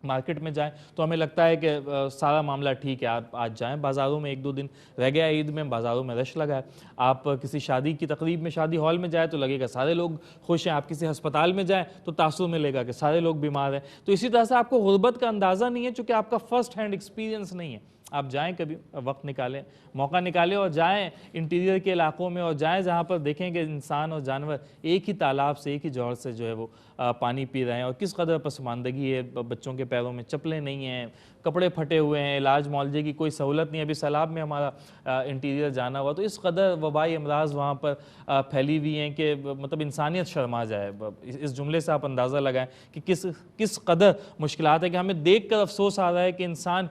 مارکیٹ میں جائیں تو ہمیں لگتا ہے کہ سارا معاملہ ٹھیک ہے, آپ آج جائیں بازاروں میں, 1-2 دن رہ گیا عید میں, بازاروں میں رش لگا ہے. آپ کسی شادی کی تقریب میں, شادی ہال میں جائیں تو لگے گا سارے لوگ خوش ہیں. آپ کسی ہسپتال میں جائیں تو تاثر ملے گا کہ سارے لوگ بیمار ہیں. تو اسی طرح سے آپ کو غربت کا اندازہ نہیں ہے, چونکہ آپ کا فرسٹ ہینڈ ایکسپیرینس نہیں ہے. آپ جائیں, کبھی وقت نکالیں, موقع نکالیں, اور جائیں انٹیریئر کے علاقوں میں, اور جائیں جہاں پر دیکھیں کہ انسان اور جانور ایک ہی تالاب سے, ایک ہی جوہر سے جو ہے وہ پانی پی رہے ہیں, اور کس قدر پسماندگی ہے. بچوں کے پیروں میں چپلیں نہیں ہیں, کپڑے پھٹے ہوئے ہیں, علاج معالجے کی کوئی سہولت نہیں, ابھی سیلاب میں ہمارا انٹیریئر جانا ہوا, تو اس قدر وبائی امراض وہاں پر پھیلی ہوئی ہیں کہ مطلب انسانیت شرما جائے. اس جملے سے آپ اندازہ لگائیں کہ کس قدر مشکلات ہے, کہ ہمیں دیکھ کر افسوس آ رہا ہے کہ انسان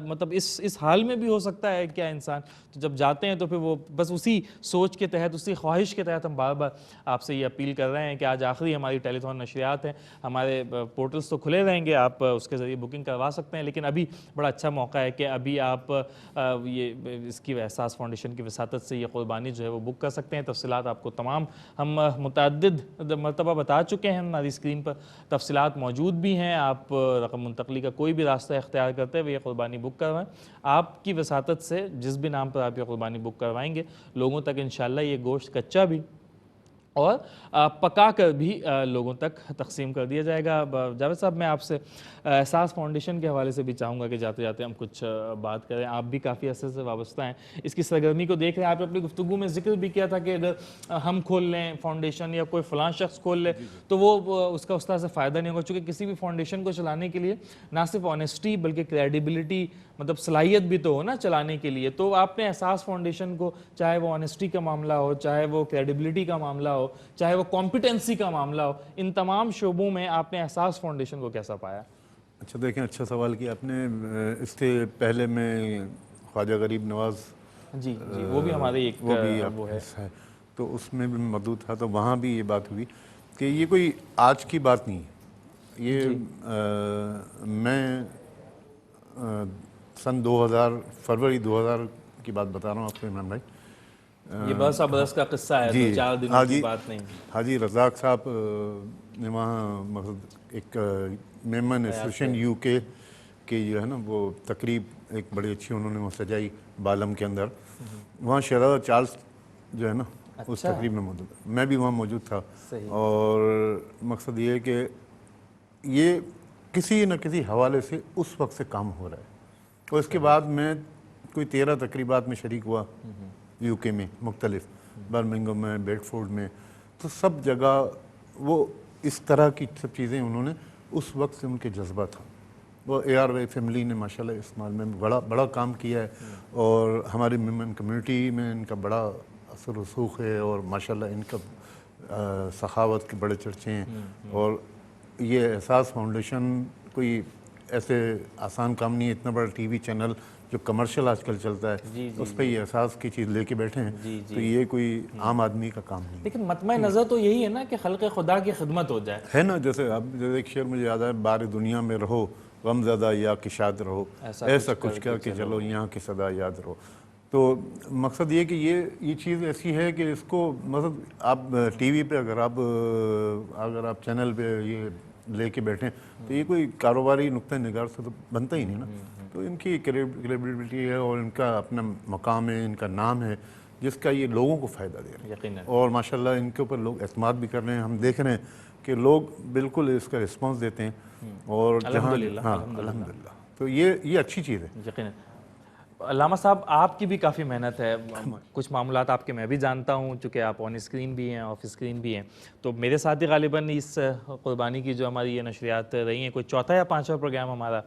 مطلب اس حال میں بھی ہو سکتا ہے کیا انسان. تو جب جاتے ہیں تو پھر وہ بس اسی سوچ کے تحت, اسی خواہش کے تحت ہم بار بار آپ سے یہ اپیل کر رہے ہیں کہ آج آخری ہماری ٹیلی تھون نشریات ہیں, ہمارے پورٹلز تو کھلے رہیں گے, آپ اس کے ذریعے بکنگ کروا سکتے ہیں, لیکن ابھی بڑا اچھا موقع ہے کہ ابھی آپ یہ اس کی احساس فاؤنڈیشن کی وساطت سے یہ قربانی جو ہے وہ بک کر سکتے ہیں. تفصیلات آپ کو تمام ہم متعدد مرتبہ بتا چکے ہیں, ہماری اسکرین پر تفصیلات موجود بھی ہیں. آپ رقم منتقلی کا کوئی بھی راستہ اختیار کرتے ہوئے یہ قربانی بک کروائیں. آپ کی وساطت سے جس بھی نام پر آپ یہ قربانی بک کروائیں گے, لوگوں تک انشاءاللہ یہ گوشت کچا بھی اور پکا کر بھی لوگوں تک تقسیم کر دیا جائے گا. جاوید صاحب, میں آپ سے احساس فاؤنڈیشن کے حوالے سے بھی چاہوں گا کہ جاتے جاتے ہم کچھ بات کریں. آپ بھی کافی عرصے سے وابستہ ہیں, اس کی سرگرمی کو دیکھ رہے ہیں. آپ نے اپنی گفتگو میں ذکر بھی کیا تھا کہ اگر ہم کھول لیں فاؤنڈیشن یا کوئی فلاں شخص کھول لے تو وہ اس کا اس طرح سے فائدہ نہیں ہوگا, چونکہ کسی بھی فاؤنڈیشن کو چلانے کے لیے نہ صرف آنیسٹی بلکہ کریڈیبلٹی مطلب صلاحیت بھی تو ہو نا چلانے کے لیے. تو آپ نے احساس فاؤنڈیشن کو, چاہے وہ آنیسٹی کا معاملہ ہو, چاہے وہ کریڈیبلٹی کا معاملہ ہو, چاہے وہ کمپیٹنسی کا معاملہ ہو, ان تمام شعبوں میں آپ نے احساس فاؤنڈیشن کو کیسا پایا؟ اچھا دیکھیں, اچھا سوال کیا آپ نے. اس سے پہلے میں خواجہ غریب نواز, جی وہ بھی ہمارے ایک وہ ہے, تو اس میں بھی موجود تھا, تو وہاں بھی یہ بات ہوئی کہ یہ کوئی آج کی بات نہیں ہے. یہ میں سن 2000 فروری 2000 کی بات بتا رہا ہوں آپ کو عمران بھائی. یہ برس برس کا قصہ ہے, جی, دو چار دنوں کی بات نہیں. حاجی رزاق صاحب نے وہاں مقصد ایک میمن ایسوسیشن یو کے جو ہے نا وہ تقریب ایک بڑی اچھی انہوں نے وہ سجائی بالم کے اندر. وہاں شہزادہ چارلس جو ہے نا اس تقریب میں موجود, میں بھی وہاں موجود تھا. اور مقصد یہ ہے کہ یہ کسی نہ کسی حوالے سے اس وقت سے کام ہو رہا ہے. اور اس کے بعد میں کوئی 13 تقریبات میں شریک ہوا یو کے میں, مختلف برمنگھم میں, بیڈ فورڈ میں, تو سب جگہ وہ اس طرح کی سب چیزیں انہوں نے اس وقت سے ان کے جذبہ تھا. وہ اے آر وائی فیملی نے ماشاءاللہ اس مال میں بڑا کام کیا ہے, اور ہماری میمن کمیونٹی میں ان کا بڑا اثر رسوخ ہے, اور ماشاءاللہ ان کا سخاوت کے بڑے چرچے ہیں. اور یہ احساس فاؤنڈیشن کوئی ایسے آسان کام نہیں ہے. اتنا بڑا ٹی وی چینل جو کمرشل آج کل چلتا ہے اس پہ یہ احساس کی چیز لے کے بیٹھے ہیں, تو یہ کوئی عام آدمی کا کام نہیں. لیکن مطمع نظر تو یہی ہے نا کہ خلق خدا کی خدمت ہو جائے, ہے نا. جیسے اب ایک شعر مجھے یاد ہے, بار دنیا میں رہو غم زدہ یا کہ شاد رہو, ایسا کچھ کر کے چلو یہاں کی صدا یاد رہو. تو مقصد یہ کہ یہ چیز ایسی ہے کہ اس کو مطلب آپ ٹی وی پہ اگر آپ چینل پہ یہ لے کے بیٹھیں تو یہ کوئی کاروباری نقطہ نگار سے تو بنتا ہی نہیں نا. تو ان کی کریڈیبلٹی ہے اور ان کا اپنا مقام ہے, ان کا نام ہے, جس کا یہ لوگوں کو فائدہ دے رہے ہیں. یقیناً. اور ماشاءاللہ ان کے اوپر لوگ اعتماد بھی کر رہے ہیں. ہم دیکھ رہے ہیں کہ لوگ بالکل اس کا رسپانس دیتے ہیں, اور جہاں الحمدللہ, تو یہ اچھی چیز ہے. یقیناً. علامہ صاحب, آپ کی بھی کافی محنت ہے, کچھ معاملات آپ کے میں بھی جانتا ہوں چونکہ آپ آن اسکرین بھی ہیں, آف اسکرین بھی ہیں. تو میرے ساتھ ہی غالباً اس قربانی کی جو ہماری یہ نشریات رہی ہیں, کوئی چوتھا یا پانچواں پروگرام ہمارا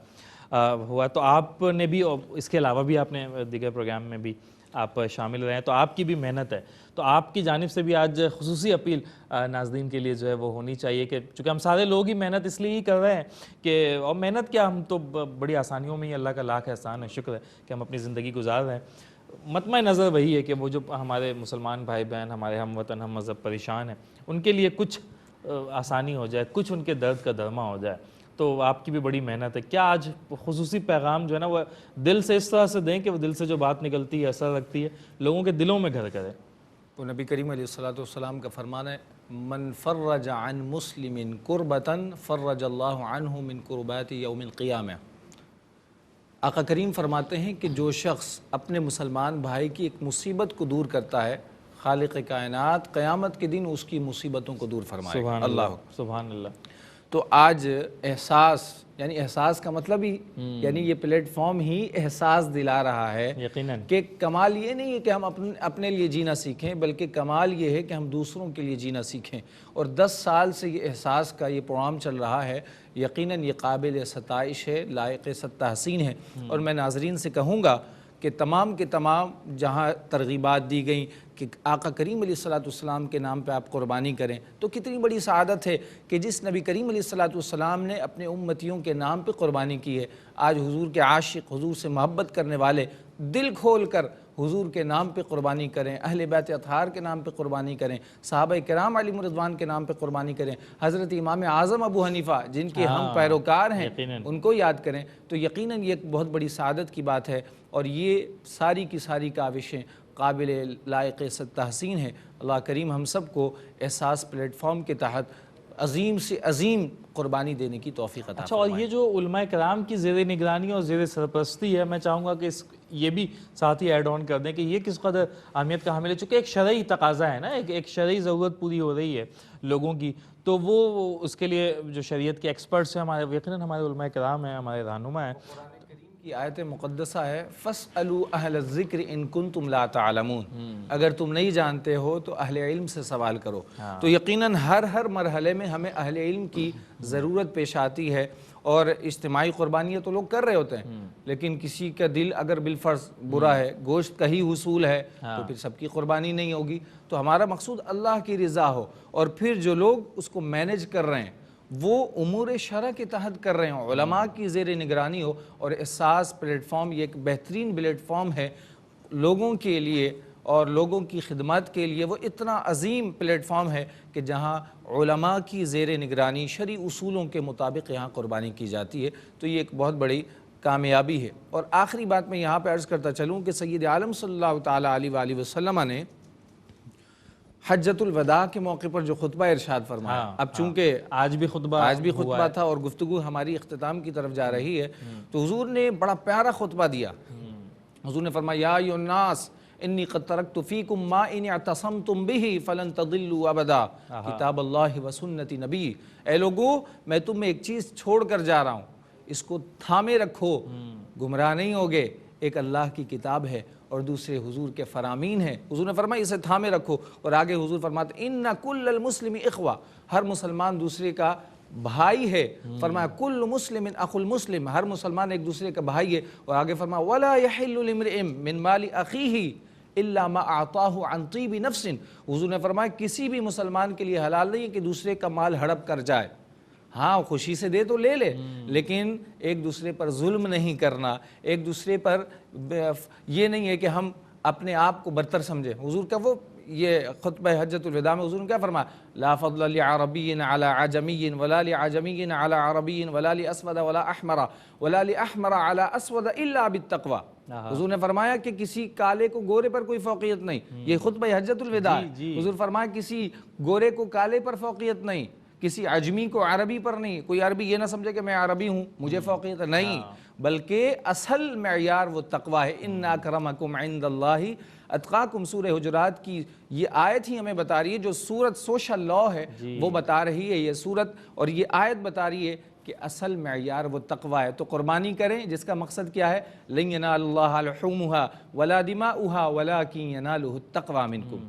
ہوا, تو آپ نے بھی اس کے علاوہ بھی آپ نے دیگر پروگرام میں بھی آپ شامل رہے ہیں, تو آپ کی بھی محنت ہے. تو آپ کی جانب سے بھی آج خصوصی اپیل ناظرین کے لیے جو ہے وہ ہونی چاہیے کہ چونکہ ہم سارے لوگ ہی محنت اس لیے ہی کر رہے ہیں کہ, اور محنت کیا, ہم تو بڑی آسانیوں میں ہی, اللہ کا لاکھ احسان ہے, شکر ہے کہ ہم اپنی زندگی گزار رہے ہیں. مطمع نظر وہی ہے کہ وہ جو ہمارے مسلمان بھائی بہن, ہمارے ہم وطن, ہم مذہب پریشان ہیں, ان کے لیے کچھ آسانی ہو جائے, کچھ ان کے درد کا درما ہو جائے. تو آپ کی بھی بڑی محنت ہے. کیا آج خصوصی پیغام جو ہے نا وہ دل سے اس طرح سے دیں کہ وہ دل سے جو بات نکلتی ہے, اثر رکھتی ہے, لوگوں کے دلوں میں گھر کرے؟ تو نبی کریم علیہ السلام کا فرمان ہے, من فرج عن مسلم کربتاً فرج اللہ عنہ من کربات یوم القیامہ. آقا کریم فرماتے ہیں کہ جو شخص اپنے مسلمان بھائی کی ایک مصیبت کو دور کرتا ہے, خالق کائنات قیامت کے دن اس کی مصیبتوں کو دور فرمائے. سبحان اللہ, سبحان اللہ. تو آج احساس، یعنی احساس کا مطلب ہی یعنی یہ پلیٹ فارم ہی احساس دلا رہا ہے یقیناً کہ کمال یہ نہیں ہے کہ ہم اپنے لیے جینا سیکھیں، بلکہ کمال یہ ہے کہ ہم دوسروں کے لیے جینا سیکھیں۔ اور 10 سال سے یہ احساس کا یہ پروگرام چل رہا ہے، یقیناً یہ قابل ستائش ہے، لائق تحسین ہے۔ اور میں ناظرین سے کہوں گا کہ تمام کے تمام جہاں ترغیبات دی گئیں کہ آقا کریم علیہ السلام کے نام پہ آپ قربانی کریں، تو کتنی بڑی سعادت ہے کہ جس نبی کریم علیہ السلام نے اپنے امتیوں کے نام پہ قربانی کی ہے، آج حضور کے عاشق، حضور سے محبت کرنے والے دل کھول کر حضور کے نام پہ قربانی کریں، اہل بیت اطہار کے نام پہ قربانی کریں، صحابہ کرام علیہم رضوان کے نام پہ قربانی کریں، حضرت امام اعظم ابو حنیفہ جن کے ہم پیروکار ہیں ان کو یاد کریں، تو یقیناً یہ ایک بہت بڑی سعادت کی بات ہے۔ اور یہ ساری کی ساری کاوشیں قابل لائق تحسین ہے۔ اللہ کریم ہم سب کو احساس پلیٹ فارم کے تحت عظیم سے عظیم قربانی دینے کی توفیق عطا اچھا، اور یہ جو علماء کرام کی زیر نگرانی اور زیر سرپرستی ہے، میں چاہوں گا کہ یہ بھی ساتھ ہی ایڈ آن کر دیں کہ یہ کس قدر اہمیت کا حامل ہے، چونکہ ایک شرعی تقاضا ہے نا، ایک شرعی ضرورت پوری ہو رہی ہے لوگوں کی، تو وہ اس کے لیے جو شریعت کے ایکسپرٹس ہیں ہمارے، یقیناً ہمارے علماء کرام ہیں، ہمارے رہنما ہیں۔ کی آیت مقدسہ ہے فَاسْأَلُوا أَهْلَ الذِّكْرِ إِن كُنتُمْ لَا تَعْلَمُونَ، اگر تم نہیں جانتے ہو تو اہل علم سے سوال کرو۔ تو یقیناً ہر مرحلے میں ہمیں اہل علم کی ضرورت پیش آتی ہے، اور اجتماعی قربانیاں تو لوگ کر رہے ہوتے ہیں، لیکن کسی کا دل اگر بالفرض برا ہے، گوشت کا ہی حصول ہے، تو پھر سب کی قربانی نہیں ہوگی۔ تو ہمارا مقصود اللہ کی رضا ہو، اور پھر جو لوگ اس کو مینیج کر رہے ہیں وہ امور شرع کے تحت کر رہے ہوں، علماء کی زیر نگرانی ہو۔ اور احساس پلیٹ فارم یہ ایک بہترین پلیٹ فارم ہے لوگوں کے لیے اور لوگوں کی خدمت کے لیے، وہ اتنا عظیم پلیٹ فارم ہے کہ جہاں علماء کی زیر نگرانی شرعی اصولوں کے مطابق یہاں قربانی کی جاتی ہے، تو یہ ایک بہت بڑی کامیابی ہے۔ اور آخری بات میں یہاں پہ عرض کرتا چلوں کہ سید عالم صلی اللہ تعالیٰ علیہ وآلہ وسلم نے حجۃ الوداع کے موقع پر جو خطبہ ارشاد فرمایا، اب چونکہ آج بھی خطبہ تھا اور گفتگو ہماری اختتام کی طرف جا رہی ہے، تو حضور نے بڑا پیارا خطبہ دیا۔ حضور نے فرمایا یا ایھا الناس انی قد ترکت فیکم ما ان اعتصمتم به فلن تضلوا ابدا کتاب اللہ و سنت نبی، اے لوگو میں تم میں ایک چیز چھوڑ کر جا رہا ہوں، اس کو تھامے رکھو، گمراہ نہیں ہوگے۔ ایک اللہ کی کتاب ہے اور دوسرے حضور کے فرامین ہیں۔ حضور نے فرمایا اسے تھامے رکھو، اور آگے حضور فرماتے ان کل المسلم اخوہ، ہر مسلمان دوسرے کا بھائی ہے۔ فرمایا کل مسلم اخو المسلم، ہر مسلمان ایک دوسرے کا بھائی ہے۔ اور آگے فرمایا ولا يحل لامرئ من مال اخیہ الا ما اعطاه عن طیب نفس، حضور نے فرمایا کسی بھی مسلمان کے لیے حلال نہیں ہے کہ دوسرے کا مال ہڑپ کر جائے، ہاں خوشی سے دے تو لے لے، لیکن ایک دوسرے پر ظلم نہیں کرنا، ایک دوسرے پر یہ نہیں ہے کہ ہم اپنے آپ کو برتر سمجھیں۔ حضور کا وہ یہ خطبہ حجۃ الوداع میں حضور نے کیا فرمایا، لا فضل لعربی علی عجمی ولا لعجمی علی عربی ولا لاسود ولا احمر ولا لاحمر علی اسود الا بالتقوی۔ حضور نے فرمایا کہ کسی کالے کو گورے پر کوئی فوقیت نہیں، یہ خطبہ حجۃ الوداع ہے۔ حضور فرمایا کسی گورے کو کالے پر فوقیت نہیں، کسی عجمی کو عربی پر نہیں، کوئی عربی یہ نہ سمجھے کہ میں عربی ہوں مجھے فوقیت نہیں، بلکہ اصل معیار وہ تقوی ہے۔ ان اکرمکم عند اللہ اتقاکم، سورہ حجرات کی یہ آیت ہی ہمیں بتا رہی ہے، جو سورت سوشل لا ہے وہ بتا رہی ہے یہ سورت، اور یہ آیت بتا رہی ہے کہ اصل معیار وہ تقوی ہے۔ تو قربانی کریں جس کا مقصد کیا ہے، لن ینال اللہ لحومها ولا دماؤها ولکن ینالہ التقوی منکم،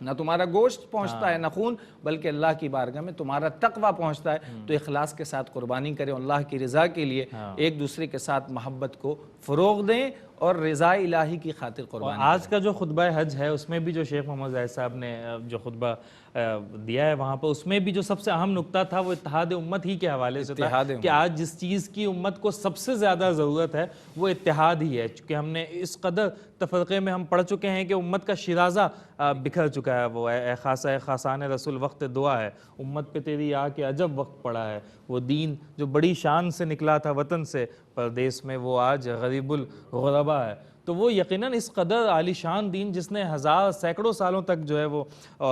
نہ تمہارا گوشت پہنچتا ہے نہ خون، بلکہ اللہ کی بارگاہ میں تمہارا تقوی پہنچتا ہے۔ تو اخلاص کے ساتھ قربانی کریں، اللہ کی رضا کے لیے ایک دوسرے کے ساتھ محبت کو فروغ دیں اور رضا الہی کی خاطر قربانی۔ آج کا جو خطبہ حج ہے اس میں بھی جو شیخ محمد زاہد صاحب نے جو خطبہ دیا ہے وہاں پر، اس میں بھی جو سب سے اہم نقطہ تھا وہ اتحاد امت ہی کے حوالے سے تھا کہ آج جس چیز کی امت کو سب سے زیادہ ضرورت ہے وہ اتحاد ہی ہے، چونکہ ہم نے اس قدر تفرقے میں ہم پڑھ چکے ہیں کہ امت کا شیرازہ بکھر چکا ہے۔ وہ اے خاصہ اے خاصان رسول وقت دعا ہے، امت پہ تیری آ کے عجب وقت پڑا ہے، وہ دین جو بڑی شان سے نکلا تھا وطن سے پردیس میں وہ آج غریب الغربا ہے۔ تو وہ یقیناً اس قدر عالی شان دین جس نے سینکڑوں سالوں تک جو ہے وہ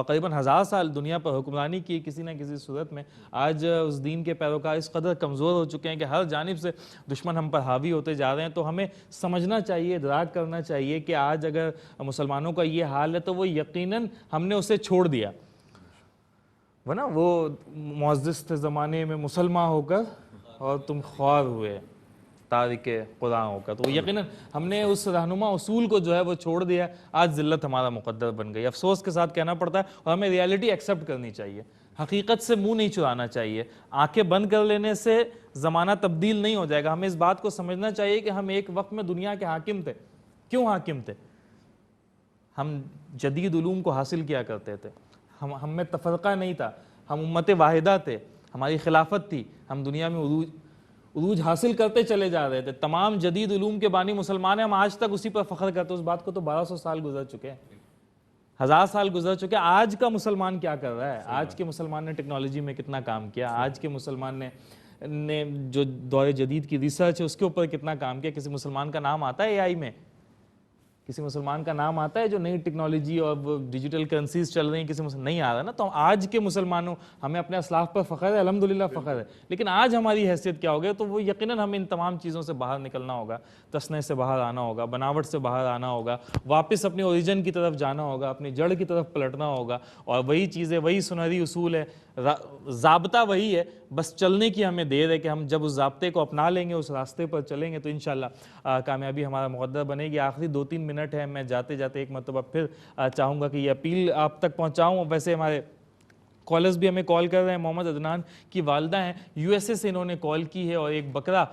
قریباً 1000 سال دنیا پر حکمرانی کی کسی نہ کسی صورت میں، آج اس دین کے پیروکار اس قدر کمزور ہو چکے ہیں کہ ہر جانب سے دشمن ہم پر حاوی ہوتے جا رہے ہیں۔ تو ہمیں سمجھنا چاہیے، ادراک کرنا چاہیے کہ آج اگر مسلمانوں کا یہ حال ہے تو وہ یقیناً ہم نے اسے چھوڑ دیا۔ ورنہ وہ معزز تھے زمانے میں مسلمان ہو کر اور تم خوار ہوئے تارک قرآن ہو کر. تو یقیناً ہم نے اس رہنما اصول کو جو ہے وہ چھوڑ دیا. آج ذلت ہمارا مقدر بن گئی. افسوس کے ساتھ کہنا پڑتا ہے, اور ہمیں ریالٹی ایکسیپٹ کرنی چاہیے. حقیقت سے منہ نہیں چرانا چاہیے. آنکھیں بند کر لینے سے زمانہ تبدیل نہیں ہو جائے گا. ہمیں اس بات کو سمجھنا چاہیے کہ ہم ایک وقت میں دنیا کے حاکم تھے. کیوں حاکم تھے؟ ہم جدید علوم کو حاصل کیا کرتے تھے. ہم میں تفرقہ نہیں تھا. ہم امت واحدہ تھے. ہماری خلافت تھی. ہم دنیا میں عروج حاصل کرتے چلے جا رہے تھے. تمام جدید علوم کے بانی مسلمان ہیں. ہم آج تک اسی پر فخر کرتے ہیں. اس بات کو تو 1200 سال گزر چکے ہیں, 1000 سال گزر چکے ہیں. آج کا مسلمان کیا کر رہا ہے؟ آج کے مسلمان نے ٹیکنالوجی میں کتنا کام کیا؟ آج کے مسلمان نے جو دور جدید کی ریسرچ ہے اس کے اوپر کتنا کام کیا؟ کسی مسلمان کا نام آتا ہے اے آئی میں؟ کسی مسلمان کا نام آتا ہے جو نئی ٹیکنالوجی اور ڈیجیٹل کرنسیز چل رہی ہیں؟ کسی نہیں آ رہا نا. تو آج کے مسلمانوں, ہمیں اپنے اسلاف پر فخر ہے, الحمدللہ فخر ہے, لیکن آج ہماری حیثیت کیا ہوگی؟ تو وہ یقیناً ہمیں ان تمام چیزوں سے باہر نکلنا ہوگا. تصنع سے باہر آنا ہوگا, بناوٹ سے باہر آنا ہوگا, واپس اپنے اوریجن کی طرف جانا ہوگا, اپنی جڑ کی طرف پلٹنا ہوگا. اور وہی چیزیں, وہی سنہری اصول ہے, ضابطہ وہی ہے, بس چلنے کی ہمیں دیر ہے کہ ہم جب اس ضابطے کو اپنا لیں گے, اس راستے پر چلیں گے, تو انشاءاللہ کامیابی ہمارا مقدر بنے گی. آخری 2-3 منٹ ہے, میں جاتے جاتے ایک مرتبہ پھر چاہوں گا کہ یہ اپیل آپ تک پہنچاؤں. ویسے ہمارے کالرز بھی ہمیں کال کر رہے ہیں. محمد عدنان کی والدہ ہیں, یو ایس اے سے انہوں نے کال کی ہے اور ایک بکرا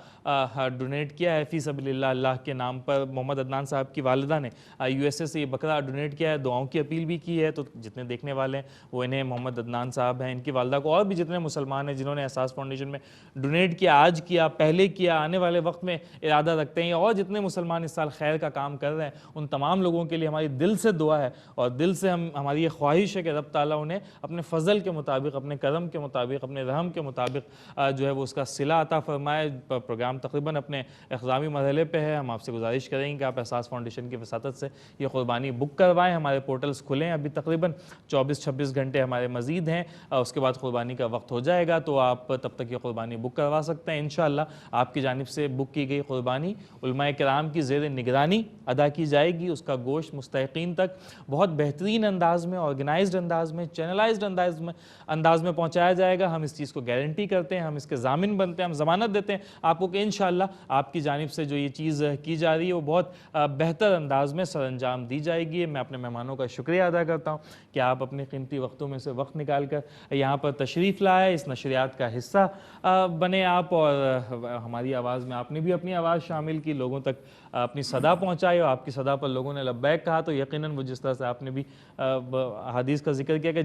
ڈونیٹ کیا ہے فی سبیل اللہ, اللہ کے نام پر. محمد عدنان صاحب کی والدہ نے یو ایس اے سے یہ بکرا ڈونیٹ کیا ہے. دعاؤں کی اپیل بھی کی ہے. تو جتنے دیکھنے والے ہیں وہ انہیں محمد عدنان صاحب ہیں, ان کی والدہ کو, اور بھی جتنے مسلمان ہیں جنہوں نے احساس فاؤنڈیشن میں ڈونیٹ کیا, آج کیا, پہلے کیا, آنے والے وقت میں ارادہ رکھتے ہیں, اور جتنے مسلمان اس سال خیر کا کام کر رہے ہیں, ان تمام لوگوں کے لیے ہماری دل سے دعا ہے اور دل سے ہماری یہ خواہش ہے کہ رب تعالیٰ انہیں اپنے فضل کے مطابق, اپنے کرم کے مطابق, اپنے رحم کے مطابق جو ہے وہ اس کا صلہ عطا فرمائے. پروگرام تقریباً اپنے اختتامی مرحلے پہ ہے. ہم آپ سے گزارش کریں گے کہ آپ احساس فاؤنڈیشن کی وساطت سے یہ قربانی بک کروائیں. ہمارے پورٹلز کھلیں, ابھی تقریباً 24-26 گھنٹے ہمارے مزید ہیں. اس کے بعد قربانی کا وقت ہو جائے گا, تو آپ تب تک یہ قربانی بک کروا سکتے ہیں. انشاءاللہ آپ کی جانب سے بک کی گئی قربانی علماء کرام کی زیر نگرانی ادا کی جائے گی. اس کا گوشت مستحقین تک بہت بہترین انداز میں, آرگنائزڈ انداز میں, چینلائزڈ انداز میں پہنچایا جائے گا. ہم اس چیز کو گارنٹی کرتے ہیں, ہم اس کے ضامن بنتے ہیں, ہم ضمانت دیتے ہیں آپ کو کہ انشاءاللہ آپ کی جانب سے جو یہ چیز کی جا رہی ہے وہ بہت بہتر انداز میں سر انجام دی جائے گی. میں اپنے مہمانوں کا شکریہ ادا کرتا ہوں کہ آپ اپنے قیمتی وقتوں میں سے وقت نکال کر یہاں پر تشریف لائے, اس نشریات کا حصہ بنے آپ, اور ہماری آواز میں آپ نے بھی اپنی آواز شامل کی, لوگوں تک اپنی صدا پہنچائی, اور آپ کی صدا پر لوگوں نے لبیک کہا. تو یقیناً وہ جس طرح سے آپ نے بھی حدیث کا ذکر کیا کہ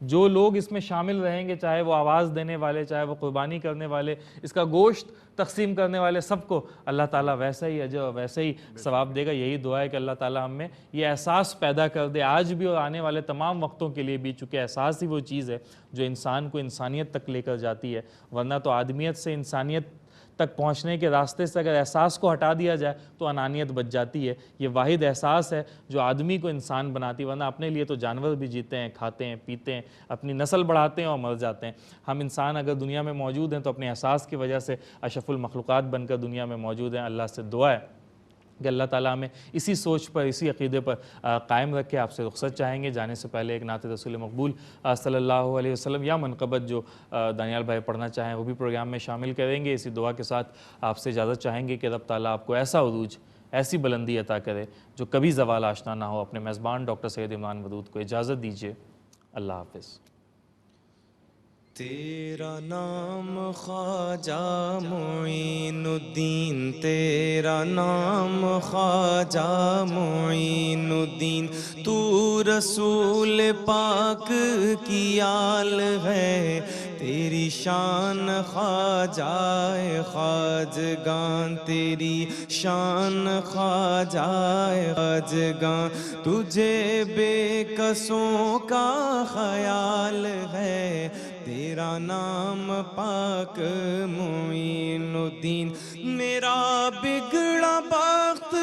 جو لوگ اس میں شامل رہیں گے, چاہے وہ آواز دینے والے, چاہے وہ قربانی کرنے والے, اس کا گوشت تقسیم کرنے والے, سب کو اللہ تعالیٰ ویسا ہی اجر اور ویسے ہی ثواب دے گا. یہی دعا ہے کہ اللہ تعالیٰ ہم میں یہ احساس پیدا کر دے آج بھی اور آنے والے تمام وقتوں کے لیے بھی, چونکہ احساس ہی وہ چیز ہے جو انسان کو انسانیت تک لے کر جاتی ہے. ورنہ تو آدمیت سے انسانیت تک پہنچنے کے راستے سے اگر احساس کو ہٹا دیا جائے تو انانیت بچ جاتی ہے. یہ واحد احساس ہے جو آدمی کو انسان بناتی ہے, ورنہ اپنے لیے تو جانور بھی جیتے ہیں, کھاتے ہیں, پیتے ہیں, اپنی نسل بڑھاتے ہیں اور مر جاتے ہیں. ہم انسان اگر دنیا میں موجود ہیں تو اپنے احساس کی وجہ سے اشرف المخلوقات بن کر دنیا میں موجود ہیں. اللہ سے دعا ہے کہ اللہ تعالیٰ ہمیں اسی سوچ پر, اسی عقیدے پر قائم رکھے. آپ سے رخصت چاہیں گے, جانے سے پہلے ایک نعت رسول مقبول صلی اللہ علیہ وسلم یا منقبت جو دانیال بھائی پڑھنا چاہیں وہ بھی پروگرام میں شامل کریں گے. اسی دعا کے ساتھ آپ سے اجازت چاہیں گے کہ رب تعالیٰ آپ کو ایسا عروج, ایسی بلندی عطا کرے جو کبھی زوال آشنا نہ ہو. اپنے میزبان ڈاکٹر سید عمران ودود کو اجازت دیجیے. اللہ حافظ. تیرا نام خواجہ معین الدین, تیرا نام خواجہ معین الدین, تو رسول پاک کی آل ہے, تیری شان خواجہ خواجگان, تیری شان خواجہ خواجگان, تجھے بے کسوں کا خیال ہے, تیرا نام پاک معین الدین. میرا بگڑا بخت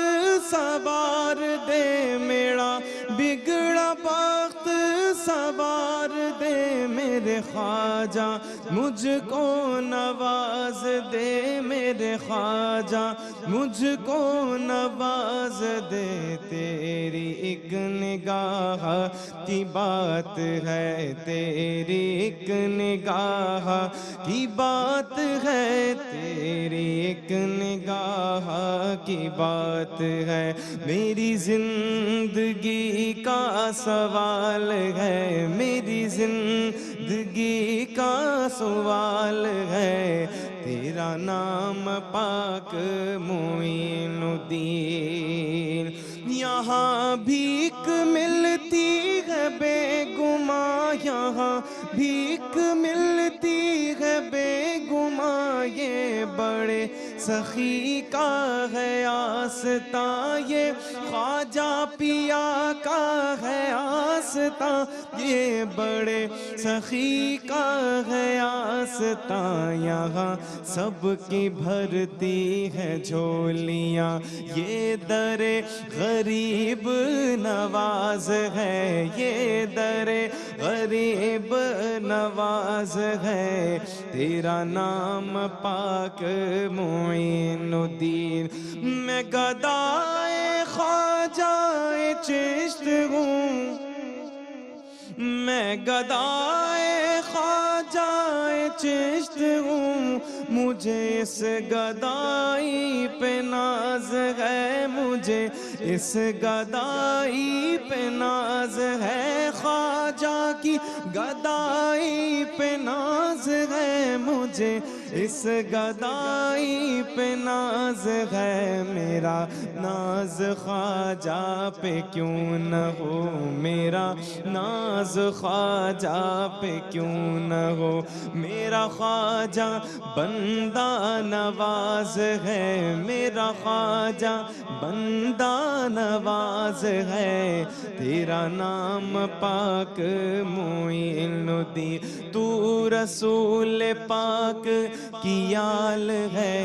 سوار دے, میرا بگڑا بخت سوار دے میرے خواجہ, مجھ کو نواز دے میرے خواجہ, مجھ کو نواز دے. تیری ایک نگاہ نگاہ کی بات ہے، تیری ایک نگاہ کی بات ہے، تیری ایک نگاہ کی بات ہے، میری زندگی کا سوال ہے، میری زندگی کا سوال ہے، تیرا نام پاک معین الدین۔ یہاں بھیک ملتی ہے بے گماں، یہاں بھیک ملتی ہے بے گماں، یہ بڑے سخی کا ہے آستاں، یہ خواجہ پیا کا ہے آستاں، یہ بڑے سخی کا ہے آستاں، یہاں سب کی بھرتی ہے جھولیاں، یہ در غریب نواز ہے، یہ در غریب نواز ہے، تیرا نام پاک معین الدین۔ میں گدائے خواجہ چشت ہوں، میں گدائے خواجہ چشت ہوں، مجھے اس گدائی پہ ناز ہے، مجھے اس گدائی پہ ناز ہے، خواجہ کی گدائی پہ ناز ہے، مجھے اس گدائی پہ ناز ہے، میرا ناز خواجہ پہ کیوں نہ ہو، میرا ناز خواجہ پہ کیوں نہ ہو، میرا خواجہ بندہ نواز ہے، میرا خواجہ بندہ نواز ہے، تیرا نام پاک معین الدین۔ تو رسول پاک کی آل ہے،